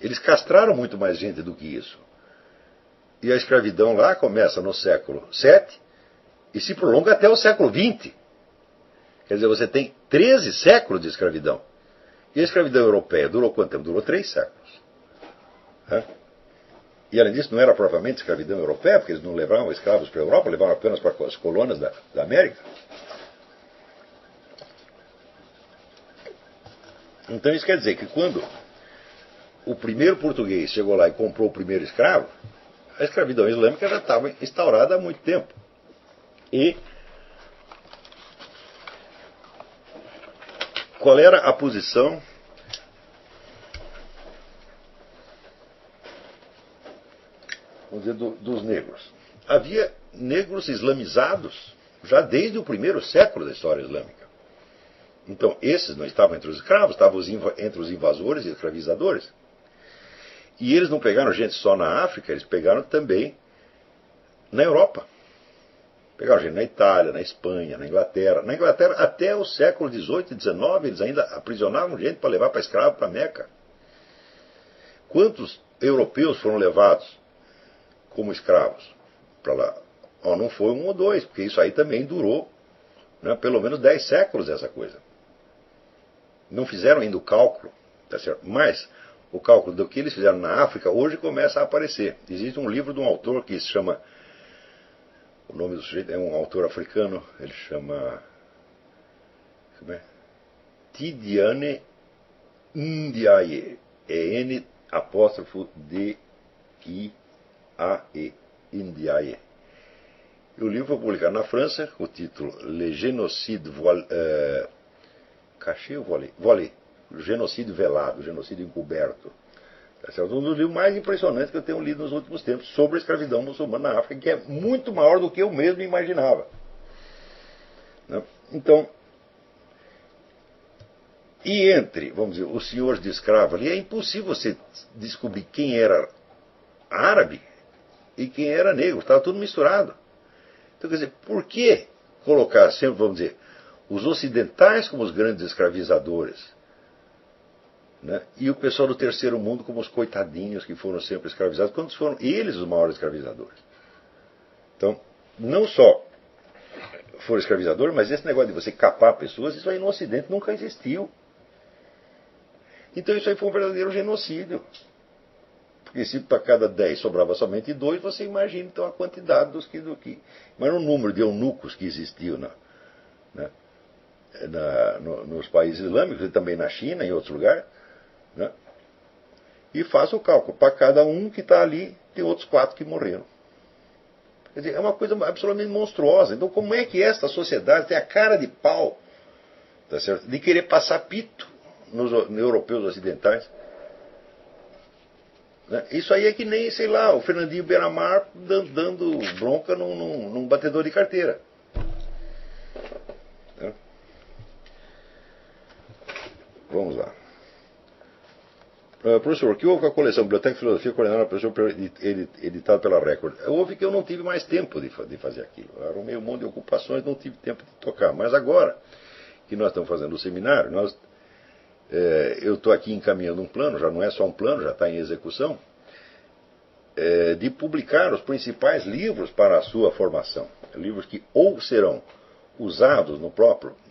Eles castraram muito mais gente do que isso. E a escravidão lá começa no século VII e se prolonga até o século XX. Quer dizer, você tem 13 séculos de escravidão. E a escravidão europeia durou quanto tempo? Durou 3 séculos. E além disso, não era propriamente escravidão europeia, porque eles não levavam escravos para a Europa, levavam apenas para as colônias da América. Então isso quer dizer que quando o primeiro português chegou lá e comprou o primeiro escravo, a escravidão islâmica já estava instaurada há muito tempo. E qual era a posição vamos dizer, dos negros? Havia negros islamizados já desde o primeiro século da história islâmica. Então, esses não estavam entre os escravos, estavam entre os invasores e escravizadores. E eles não pegaram gente só na África, eles pegaram também na Europa. Pegaram gente na Itália, na Espanha, na Inglaterra. Na Inglaterra, até o século XVIII e XIX, eles ainda aprisionavam gente para levar para escravo para Meca. Quantos europeus foram levados como escravos para lá? Não foi 1 ou 2, porque isso aí também durou, né, pelo menos 10 séculos essa coisa. Não fizeram ainda o cálculo, tá certo? Mas o cálculo do que eles fizeram na África hoje começa a aparecer. Existe um livro de um autor que se chama, o nome do sujeito é um autor africano, ele chama, como é? Tidiane Ndiaye, N apóstrofo D-I-A-E, Ndiaye. E o livro foi publicado na França, com o título Le Génocide Caché ou Voilé? Genocídio velado, genocídio encoberto. Esse é um dos livros mais impressionantes que eu tenho lido nos últimos tempos sobre a escravidão muçulmana na África, que é muito maior do que eu mesmo imaginava. Então, e entre, vamos dizer, os senhores de escravo ali, é impossível você descobrir quem era árabe e quem era negro, estava tudo misturado. Então, quer dizer, por que colocar sempre, vamos dizer, os ocidentais como os grandes escravizadores, né, e o pessoal do terceiro mundo como os coitadinhos que foram sempre escravizados, quando foram eles os maiores escravizadores? Então, não só foram escravizadores, mas esse negócio de você capar pessoas, isso aí no Ocidente nunca existiu. Então isso aí foi um verdadeiro genocídio. Porque se para cada 10 sobrava somente 2, você imagina então a quantidade do que. Mas o número de eunucos que existiu nos países islâmicos e também na China, em outros lugares. Né? E faça o cálculo. Para cada um que está ali, tem outros 4 que morreram. Quer dizer, é uma coisa absolutamente monstruosa. Então como é que esta sociedade tem a cara de pau, tá certo, de querer passar pito nos europeus ocidentais? Isso aí é que nem, sei lá, o Fernandinho Beiramar dando bronca num batedor de carteira. Vamos lá. Professor, o que houve com a coleção Biblioteca e Filosofia coordenada pelo professor editada pela Record? Houve que eu não tive mais tempo de fazer aquilo. Eu arrumei um monte de ocupações, não tive tempo de tocar. Mas agora que nós estamos fazendo o seminário, eu estou aqui encaminhando um plano, já não é só um plano, já está em execução, de publicar os principais livros para a sua formação. Livros que ou serão usados no próprio